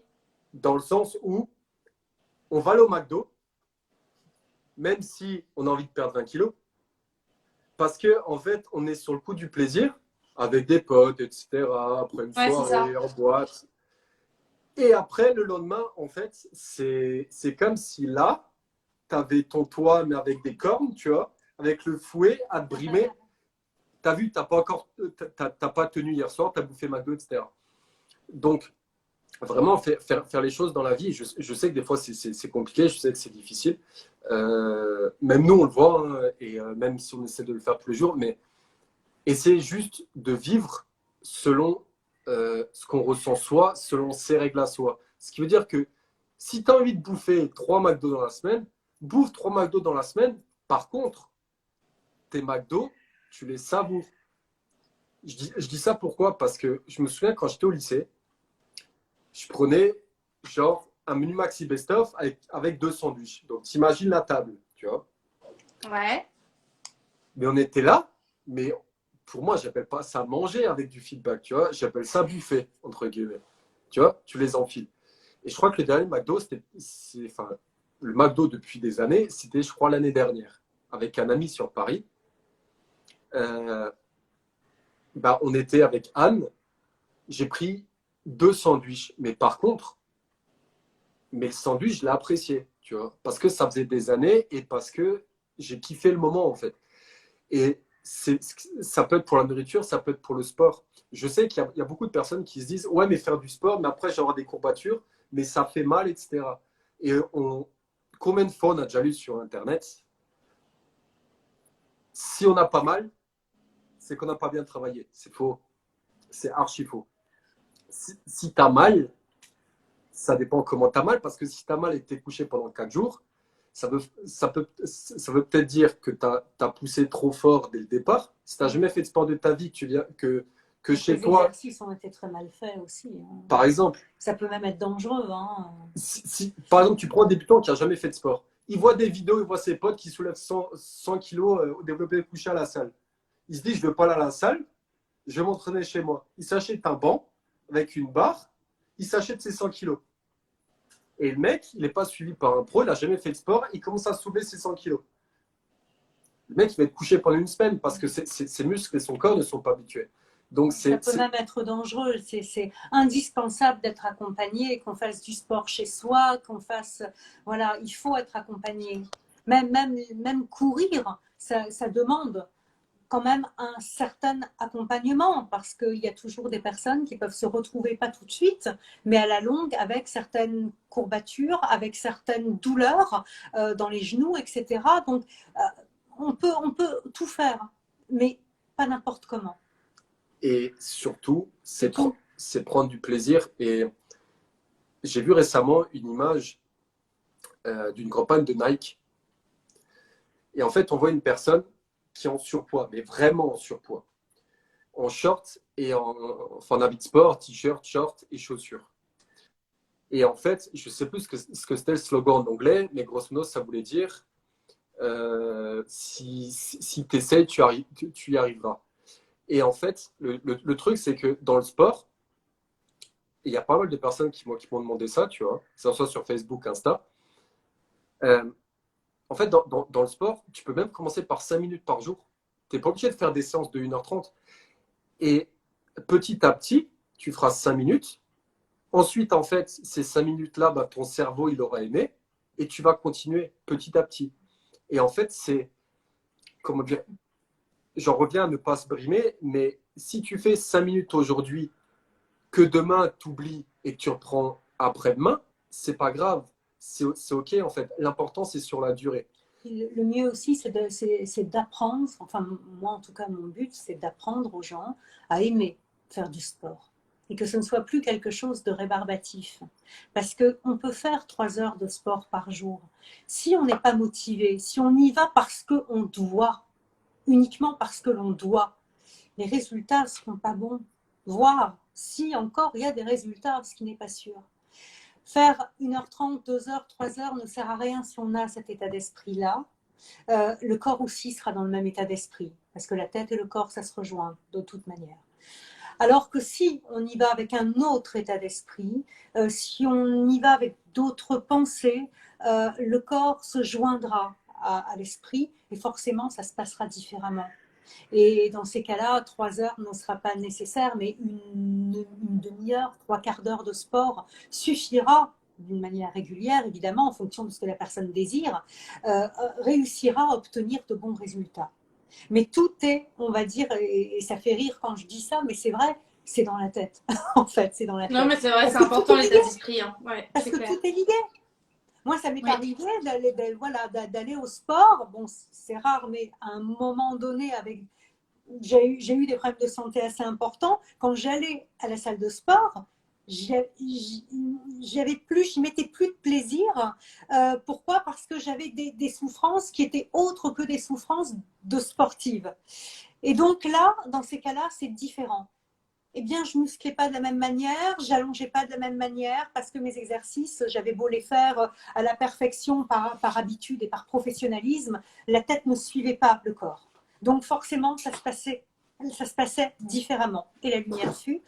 Dans le sens où on va aller au McDo, même si on a envie de perdre 20 kilos, parce que en fait, on est sur le coup du plaisir, avec des potes, etc., après une soirée, en boîte. Et après, le lendemain, en fait, c'est comme si là, tu avais ton toit, mais avec des cornes, tu vois, avec le fouet à te brimer. Tu as vu, tu n'as pas tenu hier soir, tu as bouffé McDo, etc. Donc, vraiment, faire les choses dans la vie, je sais que des fois, c'est compliqué, je sais que c'est difficile. Même nous, on le voit, hein, et même si on essaie de le faire tous les jours, mais essayer juste de vivre selon ce qu'on ressent soi, selon ses règles à soi. Ce qui veut dire que si tu as envie de bouffer 3 McDo dans la semaine, bouffe 3 McDo dans la semaine. Par contre, tes McDo, tu les savoures. Je dis ça pourquoi? Parce que je me souviens quand j'étais au lycée, je prenais genre un menu maxi best-of avec 2 sandwichs. Donc, t'imagines la table, tu vois. Ouais. Mais on était là, mais pour moi, j'appelle pas ça manger avec du feedback, tu vois. J'appelle ça bouffer, entre guillemets. Tu vois, tu les enfiles. Et je crois que le dernier McDo, le McDo depuis des années, c'était, je crois, l'année dernière, avec un ami sur Paris. On était avec Anne. J'ai pris 2 sandwichs. Mais par contre, le sandwich, je l'ai apprécié, tu vois. Parce que ça faisait des années et parce que j'ai kiffé le moment, en fait. Et ça peut être pour la nourriture, ça peut être pour le sport. Je sais qu'il y a beaucoup de personnes qui se disent « Ouais, mais faire du sport, mais après, j'ai avoir des courbatures, mais ça fait mal, etc. » Et combien de fois on a déjà lu sur Internet, si on n'a pas mal, c'est qu'on n'a pas bien travaillé. C'est faux. C'est archi faux. Si tu as mal, ça dépend comment tu as mal, parce que si tu as mal et que tu es couché pendant 4 jours, ça veut peut-être dire que tu as poussé trop fort dès le départ. Si tu n'as jamais fait de sport de ta vie, que chez toi. Les exercices ont été très mal faits aussi. Hein. Par exemple. Ça peut même être dangereux. Hein. Par exemple, tu prends un débutant qui n'a jamais fait de sport. Il voit des vidéos, il voit ses potes qui soulèvent 100 kilos au développé couché à la salle. Il se dit, je ne veux pas aller à la salle, je vais m'entraîner chez moi. Il s'achète un banc avec une barre, il s'achète ses 100 kilos. Et le mec, il n'est pas suivi par un pro, il n'a jamais fait de sport, il commence à soulever ses 100 kilos. Le mec, il va être couché pendant une semaine parce que ses muscles et son corps ne sont pas habitués. Donc ça peut même être dangereux. C'est indispensable d'être accompagné, qu'on fasse du sport chez soi, qu'on fasse. Voilà, il faut être accompagné. Même courir, ça demande quand même un certain accompagnement parce qu'il y a toujours des personnes qui peuvent se retrouver pas tout de suite, mais à la longue avec certaines courbatures, avec certaines douleurs dans les genoux, etc. Donc, on peut tout faire, mais pas n'importe comment. Et surtout, c'est prendre du plaisir. Et j'ai vu récemment une image d'une campagne de Nike. Et en fait, on voit une personne qui est en surpoids, mais vraiment en surpoids, en short et en habit de sport, t-shirt, short et chaussures. Et en fait, je ne sais plus ce que c'était le slogan en anglais, mais grosso modo, ça voulait dire si tu essaies, tu y arriveras. Et en fait, le truc, c'est que dans le sport, il y a pas mal de personnes qui m'ont demandé ça, tu vois, que ce soit sur Facebook, Insta. En fait, dans le sport, tu peux même commencer par 5 minutes par jour. Tu n'es pas obligé de faire des séances de 1h30. Et petit à petit, tu feras 5 minutes. Ensuite, en fait, ces 5 minutes-là, bah, ton cerveau, il aura aimé. Et tu vas continuer petit à petit. Et en fait, c'est, comment dire, j'en reviens à ne pas se brimer, mais si tu fais 5 minutes aujourd'hui, que demain, tu oublies et que tu reprends après-demain, c'est pas grave. C'est OK, en fait. L'important, c'est sur la durée. Le mieux aussi, c'est d'apprendre, enfin moi en tout cas, mon but, c'est d'apprendre aux gens à aimer faire du sport. Et que ce ne soit plus quelque chose de rébarbatif. Parce qu'on peut faire 3 heures de sport par jour. Si on n'est pas motivé, si on y va parce qu'on doit, uniquement parce que l'on doit, les résultats ne seront pas bons. Voire, si encore il y a des résultats, ce qui n'est pas sûr. Faire 1h30, 2h, 3h ne sert à rien si on a cet état d'esprit-là. Le corps aussi sera dans le même état d'esprit, parce que la tête et le corps, ça se rejoint de toute manière. Alors que si on y va avec un autre état d'esprit, si on y va avec d'autres pensées, le corps se joindra à l'esprit et forcément, ça se passera différemment. Et dans ces cas-là, 3 heures ne sera pas nécessaire, mais une demi-heure, 3/4 d'heure de sport suffira d'une manière régulière, évidemment, en fonction de ce que la personne désire, réussira à obtenir de bons résultats. Mais tout est, on va dire, et ça fait rire quand je dis ça, mais c'est vrai, c'est dans la tête. En fait, c'est dans la tête. Non, mais c'est vrai, c'est important l'état d'esprit. Hein. Ouais, parce que clair. tout est lié. Moi, ça m'est arrivé d'aller au sport. Bon, c'est rare, mais à un moment donné, j'ai eu des problèmes de santé assez importants. Quand j'allais à la salle de sport, j'y mettais plus de plaisir. Pourquoi? Parce que j'avais des souffrances qui étaient autres que des souffrances de sportive. Et donc là, dans ces cas-là, c'est différent. Eh bien, je ne musclais pas de la même manière, j'allongeais pas de la même manière parce que mes exercices, j'avais beau les faire à la perfection par habitude et par professionnalisme, la tête ne suivait pas le corps. Donc forcément, ça se passait différemment. Et la lumière fut.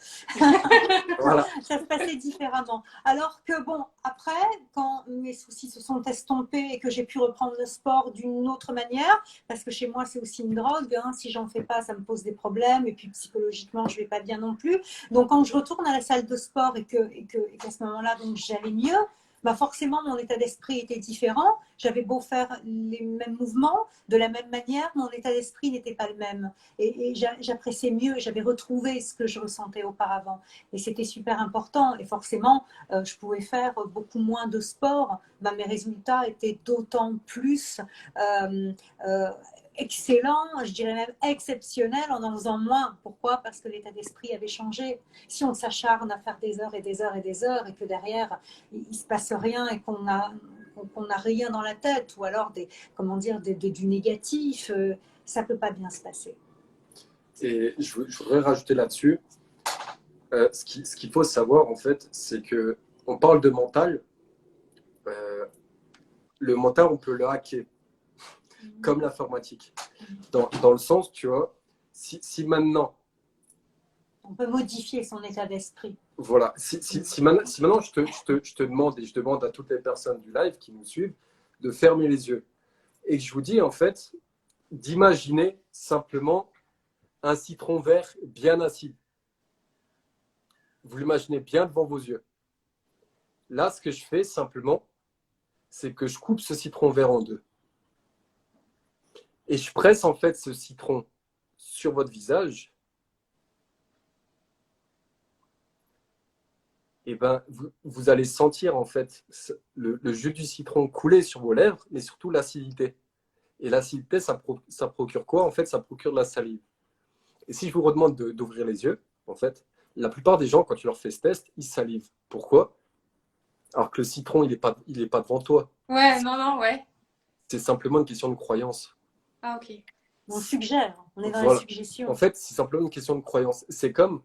Voilà. Ça se passait différemment. Alors que bon, après, quand mes soucis se sont estompés et que j'ai pu reprendre le sport d'une autre manière, parce que chez moi c'est aussi une drogue, hein, si j'en fais pas, ça me pose des problèmes et puis psychologiquement je vais pas bien non plus. Donc quand je retourne à la salle de sport et qu'à ce moment-là donc j'allais mieux, bah forcément mon état d'esprit était différent. J'avais beau faire les mêmes mouvements, de la même manière, mon état d'esprit n'était pas le même. Et j'appréciais mieux, j'avais retrouvé ce que je ressentais auparavant. Et c'était super important. Et forcément, je pouvais faire beaucoup moins de sport. Ben, mes résultats étaient d'autant plus excellents, je dirais même exceptionnels en faisant moins. Pourquoi? Parce que l'état d'esprit avait changé. Si on s'acharne à faire des heures et des heures et des heures et que derrière, il ne se passe rien et qu'on n'a rien dans la tête ou alors du négatif, ça ne peut pas bien se passer. Et je voudrais rajouter là-dessus, ce qu'il faut savoir en fait, c'est que on parle de mental. Le mental, on peut le hacker, comme l'informatique. Dans le sens, tu vois, si maintenant... On peut modifier son état d'esprit. Voilà, si maintenant je te demande, et je demande à toutes les personnes du live qui nous suivent, de fermer les yeux. Et que je vous dis, en fait, d'imaginer simplement un citron vert bien acide. Vous l'imaginez bien devant vos yeux. Là, ce que je fais simplement, c'est que je coupe ce citron vert en deux. Et je presse en fait ce citron sur votre visage, et ben, vous allez sentir en fait le jus du citron couler sur vos lèvres, mais surtout l'acidité. Et l'acidité, ça procure quoi? En fait, ça procure de la salive. Et si je vous redemande d'ouvrir les yeux, en fait, la plupart des gens, quand tu leur fais ce test, ils salivent. Pourquoi? Alors que le citron, il est pas devant toi. Ouais, non, non, ouais. C'est simplement une question de croyance. Ah, ok. On suggère, on est dans la Voilà. suggestion. En fait, c'est simplement une question de croyance. C'est comme,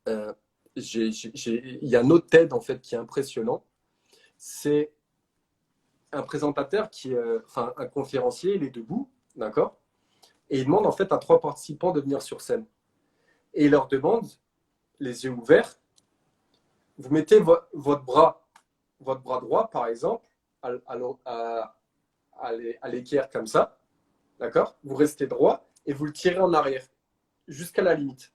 il y a un autre TED en fait qui est impressionnant. C'est un présentateur enfin un conférencier, il est debout, d'accord? Et il demande en fait à 3 participants de venir sur scène. Et il leur demande, les yeux ouverts, vous mettez votre bras droit, par exemple, à l'équerre comme ça, d'accord? Vous restez droit et vous le tirez en arrière jusqu'à la limite.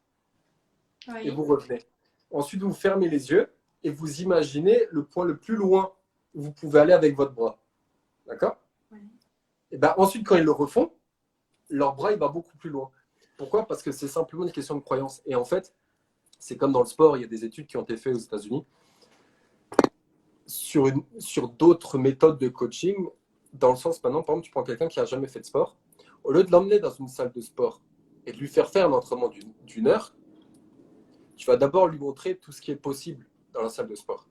Oui. Et vous revenez. Ensuite, vous fermez les yeux et vous imaginez le point le plus loin où vous pouvez aller avec votre bras. D'accord? Oui. Et ben, ensuite, quand ils le refont, leur bras, il va beaucoup plus loin. Pourquoi? Parce que c'est simplement une question de croyance. Et en fait, c'est comme dans le sport, il y a des études qui ont été faites aux États-Unis sur d'autres méthodes de coaching, dans le sens, maintenant, par exemple, tu prends quelqu'un qui n'a jamais fait de sport, au lieu de l'emmener dans une salle de sport et de lui faire faire un entraînement d'une heure, tu vas d'abord lui montrer tout ce qui est possible dans la salle de sport.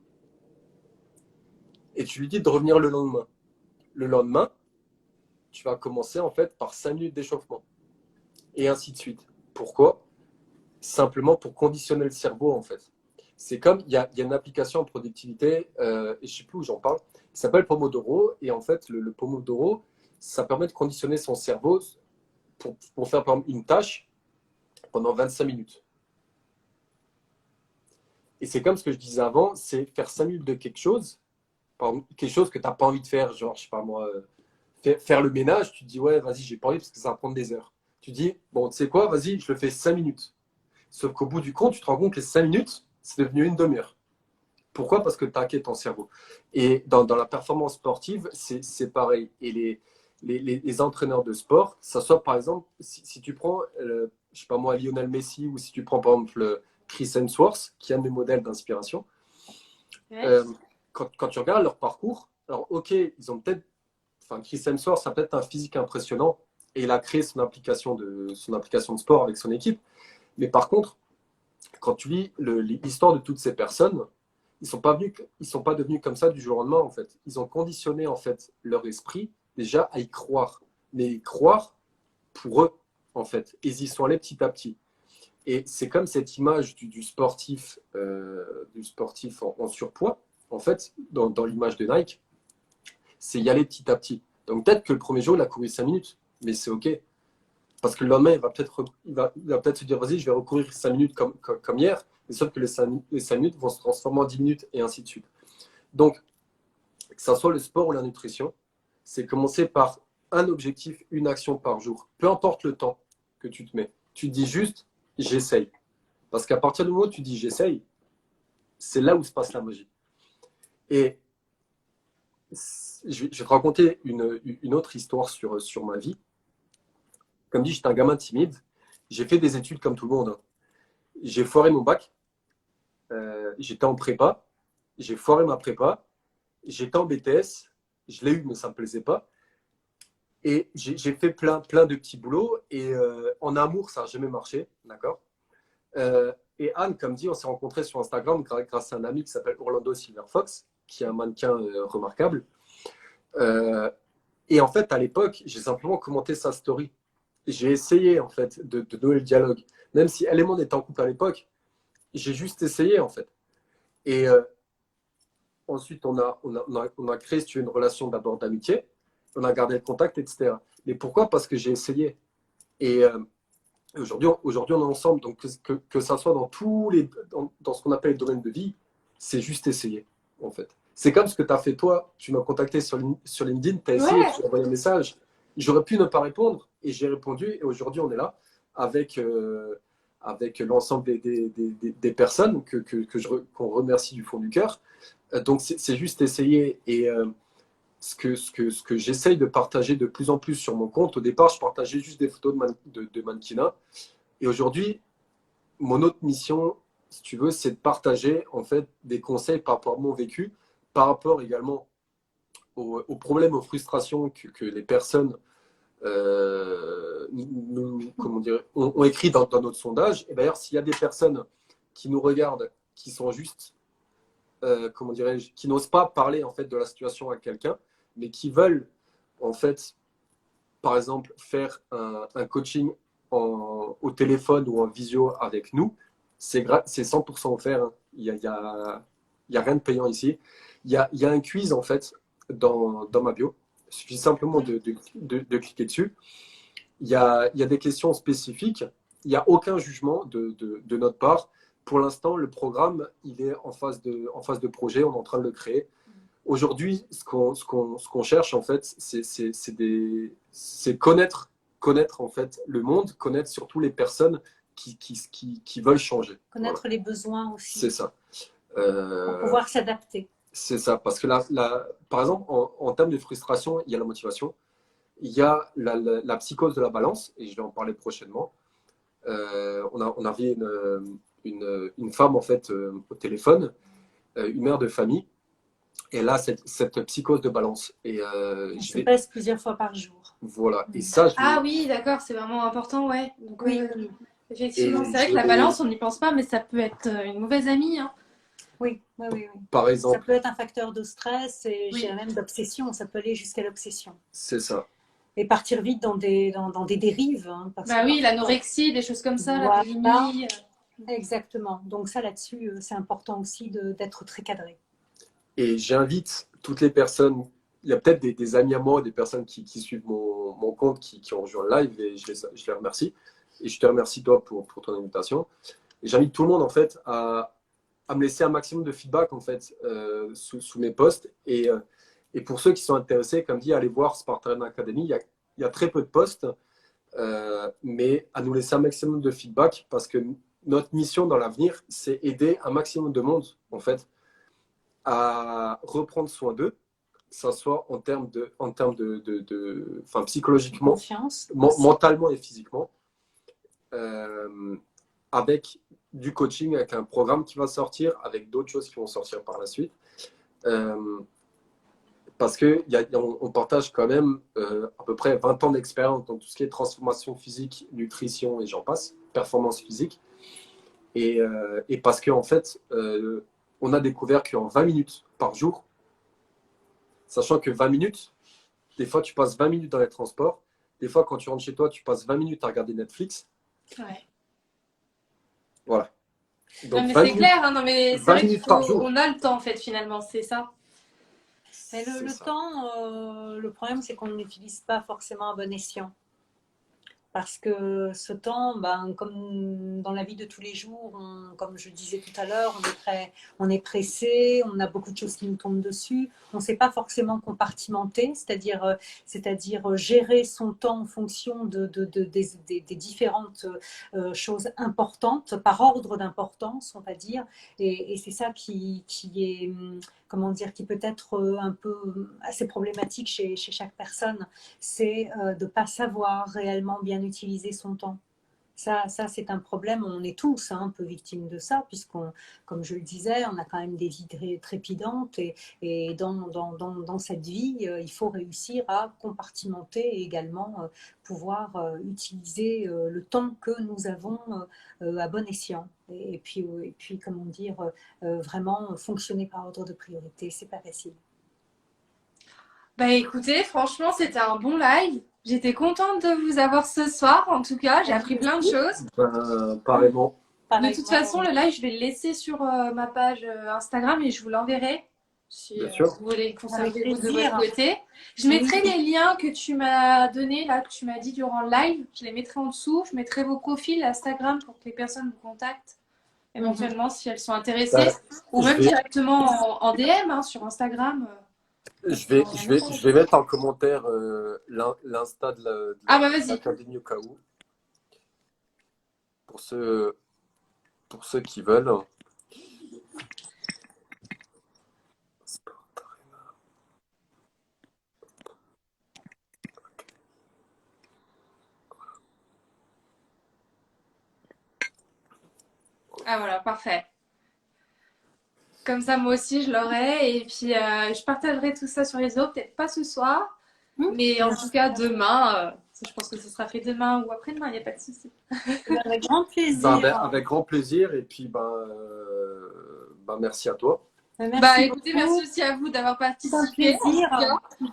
Et tu lui dis de revenir le lendemain. Le lendemain, tu vas commencer en fait par 5 minutes d'échauffement. Et ainsi de suite. Pourquoi? Simplement pour conditionner le cerveau en fait. C'est comme, il y a une application en productivité, et je ne sais plus où j'en parle, qui s'appelle Pomodoro. Et en fait, le Pomodoro, ça permet de conditionner son cerveau pour faire par exemple une tâche pendant 25 minutes. Et c'est comme ce que je disais avant, c'est faire 5 minutes de quelque chose que tu n'as pas envie de faire, genre, je sais pas moi, faire le ménage, tu te dis, ouais, vas-y, j'ai pas envie parce que ça va prendre des heures. Tu dis, bon, tu sais quoi, vas-y, je le fais 5 minutes. Sauf qu'au bout du compte, tu te rends compte que les 5 minutes, c'est devenu une demi-heure. Pourquoi? Parce que tu as hacké ton cerveau. Et dans la performance sportive, c'est pareil. Et les entraîneurs de sport, ça soit par exemple, si tu prends, je sais pas moi, Lionel Messi, ou si tu prends par exemple Chris Hemsworth, qui est un de mes modèles d'inspiration, Ouais. quand tu regardes leur parcours, alors ok, ils ont peut-être, enfin Chris Hemsworth a peut-être un physique impressionnant et il a créé son application de sport avec son équipe. Mais par contre, quand tu lis l'histoire de toutes ces personnes, ils sont pas devenus comme ça du jour au lendemain en fait. Ils ont conditionné en fait leur esprit déjà à y croire, mais y croire pour eux en fait. Et ils y sont allés petit à petit. Et c'est comme cette image du sportif en surpoids, en fait, dans l'image de Nike, c'est y aller petit à petit. Donc peut-être que le premier jour, il a couru 5 minutes, mais c'est OK. Parce que le lendemain, il va peut-être se dire, vas-y, je vais recourir 5 minutes comme hier, mais sauf que les 5 minutes vont se transformer en 10 minutes et ainsi de suite. Donc, que ce soit le sport ou la nutrition, c'est commencer par un objectif, une action par jour. Peu importe le temps que tu te mets. Tu te dis juste, j'essaye. Parce qu'à partir du moment où tu dis j'essaye, c'est là où se passe la magie. Et je vais te raconter une autre histoire sur ma vie. Comme dit, j'étais un gamin timide. J'ai fait des études comme tout le monde. J'ai foiré mon bac. J'étais en prépa. J'ai foiré ma prépa. J'étais en BTS. Je l'ai eu, mais ça ne me plaisait pas. Et j'ai fait plein de petits boulots. Et en amour, ça n'a jamais marché. D'accord. Et Anne, comme dit, on s'est rencontrés sur Instagram grâce à un ami qui s'appelle Orlando Silverfox, qui est un mannequin remarquable. Et en fait, à l'époque, j'ai simplement commenté sa story. J'ai essayé, en fait, de nouer le dialogue. Même si elle et moi, on était en couple à l'époque, j'ai juste essayé, en fait. Et ensuite, on a créé, si tu veux, une relation d'abord d'amitié. On a gardé le contact, etc. Mais pourquoi? Parce que j'ai essayé. Et aujourd'hui, on est ensemble. Donc, que ça soit dans ce qu'on appelle les domaines de vie, c'est juste essayer, en fait. C'est comme ce que tu as fait toi. Tu m'as contacté sur LinkedIn, tu as essayé, Ouais. tu as envoyé un message. J'aurais pu ne pas répondre et j'ai répondu. Et aujourd'hui, on est là avec l'ensemble des personnes qu'on remercie du fond du cœur. Donc, c'est juste essayer. Et ce que j'essaye de partager de plus en plus sur mon compte. Au départ, je partageais juste des photos de mannequinat. Et aujourd'hui, mon autre mission, si tu veux, c'est de partager en fait des conseils par rapport à mon vécu, par rapport également aux problèmes, aux frustrations que les personnes comment dire, ont écrit dans notre sondage. Et d'ailleurs, s'il y a des personnes qui nous regardent, qui sont juste, comment dirais-je, qui n'osent pas parler en fait de la situation à quelqu'un, mais qui veulent en fait, par exemple, faire un coaching au téléphone ou en visio avec nous, c'est 100% offert. Hein. Il y a rien de payant ici. Il y a un quiz en fait dans ma bio. Il suffit simplement de cliquer dessus. Il y a des questions spécifiques. Il n'y a aucun jugement de notre part. Pour l'instant, le programme, il est en phase de projet. On est en train de le créer. Aujourd'hui, ce qu'on cherche, en fait, c'est connaître en fait, le monde, connaître surtout les personnes qui veulent changer. Connaître les besoins aussi. C'est ça. Pour pouvoir s'adapter. C'est ça. Parce que par exemple, en termes de frustration, il y a la motivation. Il y a la psychose de la balance, et je vais en parler prochainement. On a vu une femme, en fait, au téléphone, une mère de famille. Et là, cette psychose de balance. Et On se pèse plusieurs fois par jour. Voilà. Et ça, Ah oui, d'accord, c'est vraiment important, ouais. Donc, oui. Effectivement, c'est vrai que la balance, on n'y pense pas, mais ça peut être une mauvaise amie. Hein. Oui. Par exemple. Ça peut être un facteur de stress et même d'obsession. Ça peut aller jusqu'à l'obsession. C'est ça. Et partir vite dans des dérives. Hein, oui, l'anorexie, des choses comme ça, voilà. La boulimie. Exactement. Donc ça, là-dessus, c'est important aussi d'être très cadré. Et j'invite toutes les personnes, il y a peut-être des amis à moi, des personnes qui suivent mon compte, qui ont rejoint le live, et je les remercie. Et je te remercie, toi, pour ton invitation. Et j'invite tout le monde, en fait, à me laisser un maximum de feedback, en fait, sous mes posts. Et pour ceux qui sont intéressés, comme dit, allez voir Spartan Academy. Il y a très peu de posts, mais à nous laisser un maximum de feedback, parce que notre mission dans l'avenir, c'est aider un maximum de monde, en fait, à reprendre soin d'eux, que ce soit en termes enfin, psychologiquement, mentalement et physiquement, avec du coaching, avec un programme qui va sortir, avec d'autres choses qui vont sortir par la suite. Parce qu'on partage quand même à peu près 20 ans d'expérience dans tout ce qui est transformation physique, nutrition et j'en passe, performance physique. Et parce qu'en fait, on a découvert qu'en 20 minutes par jour, sachant que 20 minutes, des fois tu passes 20 minutes dans les transports, des fois quand tu rentres chez toi, tu passes 20 minutes à regarder Netflix. Ouais. Voilà. Donc, non mais c'est clair, hein, non mais c'est vrai qu'il on a le temps en fait finalement, c'est ça. Mais le temps, le problème c'est qu'on ne l'utilise pas forcément à bon escient. Parce que ce temps, comme dans la vie de tous les jours, comme je disais tout à l'heure, on est pressé, on a beaucoup de choses qui nous tombent dessus, on ne sait pas forcément compartimenter, c'est-à-dire gérer son temps en fonction des différentes choses importantes, par ordre d'importance, on va dire, et c'est ça qui est, comment dire, qui peut être un peu assez problématique chez chaque personne, c'est de ne pas savoir réellement bien utiliser son temps. Ça c'est un problème, on est tous un peu victimes de ça, puisqu'on, comme je le disais, on a quand même des vies trépidantes, et dans cette vie, il faut réussir à compartimenter et également pouvoir utiliser le temps que nous avons à bon escient. Et puis, comment dire, vraiment fonctionner par ordre de priorité, c'est pas facile. Bah écoutez, franchement, c'était un bon live. J'étais contente de vous avoir ce soir, en tout cas. J'ai appris plein de choses. Pareillement. De toute façon, le live, je vais le laisser sur ma page Instagram et je vous l'enverrai. Si vous voulez le conserver de votre côté. Je mettrai les liens que tu m'as donnés, là, que tu m'as dit durant le live. Je les mettrai en dessous. Je mettrai vos profils Instagram pour que les personnes vous contactent éventuellement si elles sont intéressées. Ou même directement en DM hein, sur Instagram. Je vais mettre en commentaire l'insta de l'Académie au cas où. Pour ceux qui veulent. Ah voilà, parfait. Comme ça, moi aussi, je l'aurai. Et puis, je partagerai tout ça sur les autres. Peut-être pas ce soir, mais en tout cas, demain. Je pense que ce sera fait demain ou après-demain, il n'y a pas de souci. Avec grand Ben, plaisir. avec grand plaisir. Et puis, merci à toi. Merci Écoutez, beaucoup. merci aussi à vous d'avoir C'est un participé. plaisir.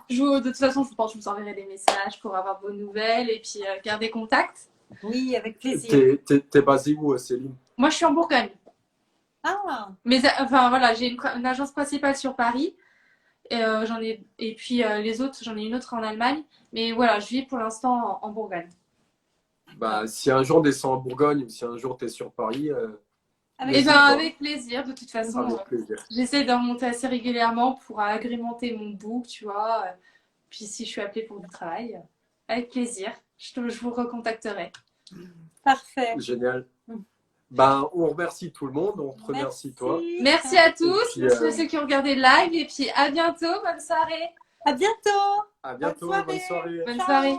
De toute façon, je pense que je vous enverrai des messages pour avoir vos nouvelles et puis garder contact. Oui, avec plaisir. T'es basé où, Céline? Moi, je suis en Bourgogne. Ah, Mais enfin, voilà, j'ai une agence principale sur Paris. Et puis les autres, j'en ai une autre en Allemagne. Mais voilà, je vis pour l'instant en Bourgogne. Si un jour on descend en Bourgogne ou si un jour tu es sur Paris, avec Et n'hésite pas. avec plaisir, de toute façon. Avec plaisir. J'essaie d'en remonter assez régulièrement pour agrémenter mon book, tu vois. Puis si je suis appelée pour du travail, avec plaisir, je vous recontacterai. parfait. Génial. On remercie tout le monde, on te remercie toi. Merci à tous, puis, merci à ceux qui ont regardé le live et puis à bientôt, bonne soirée. À bientôt. À bientôt, Bonne bonne soirée. Bonne Ciao. soirée.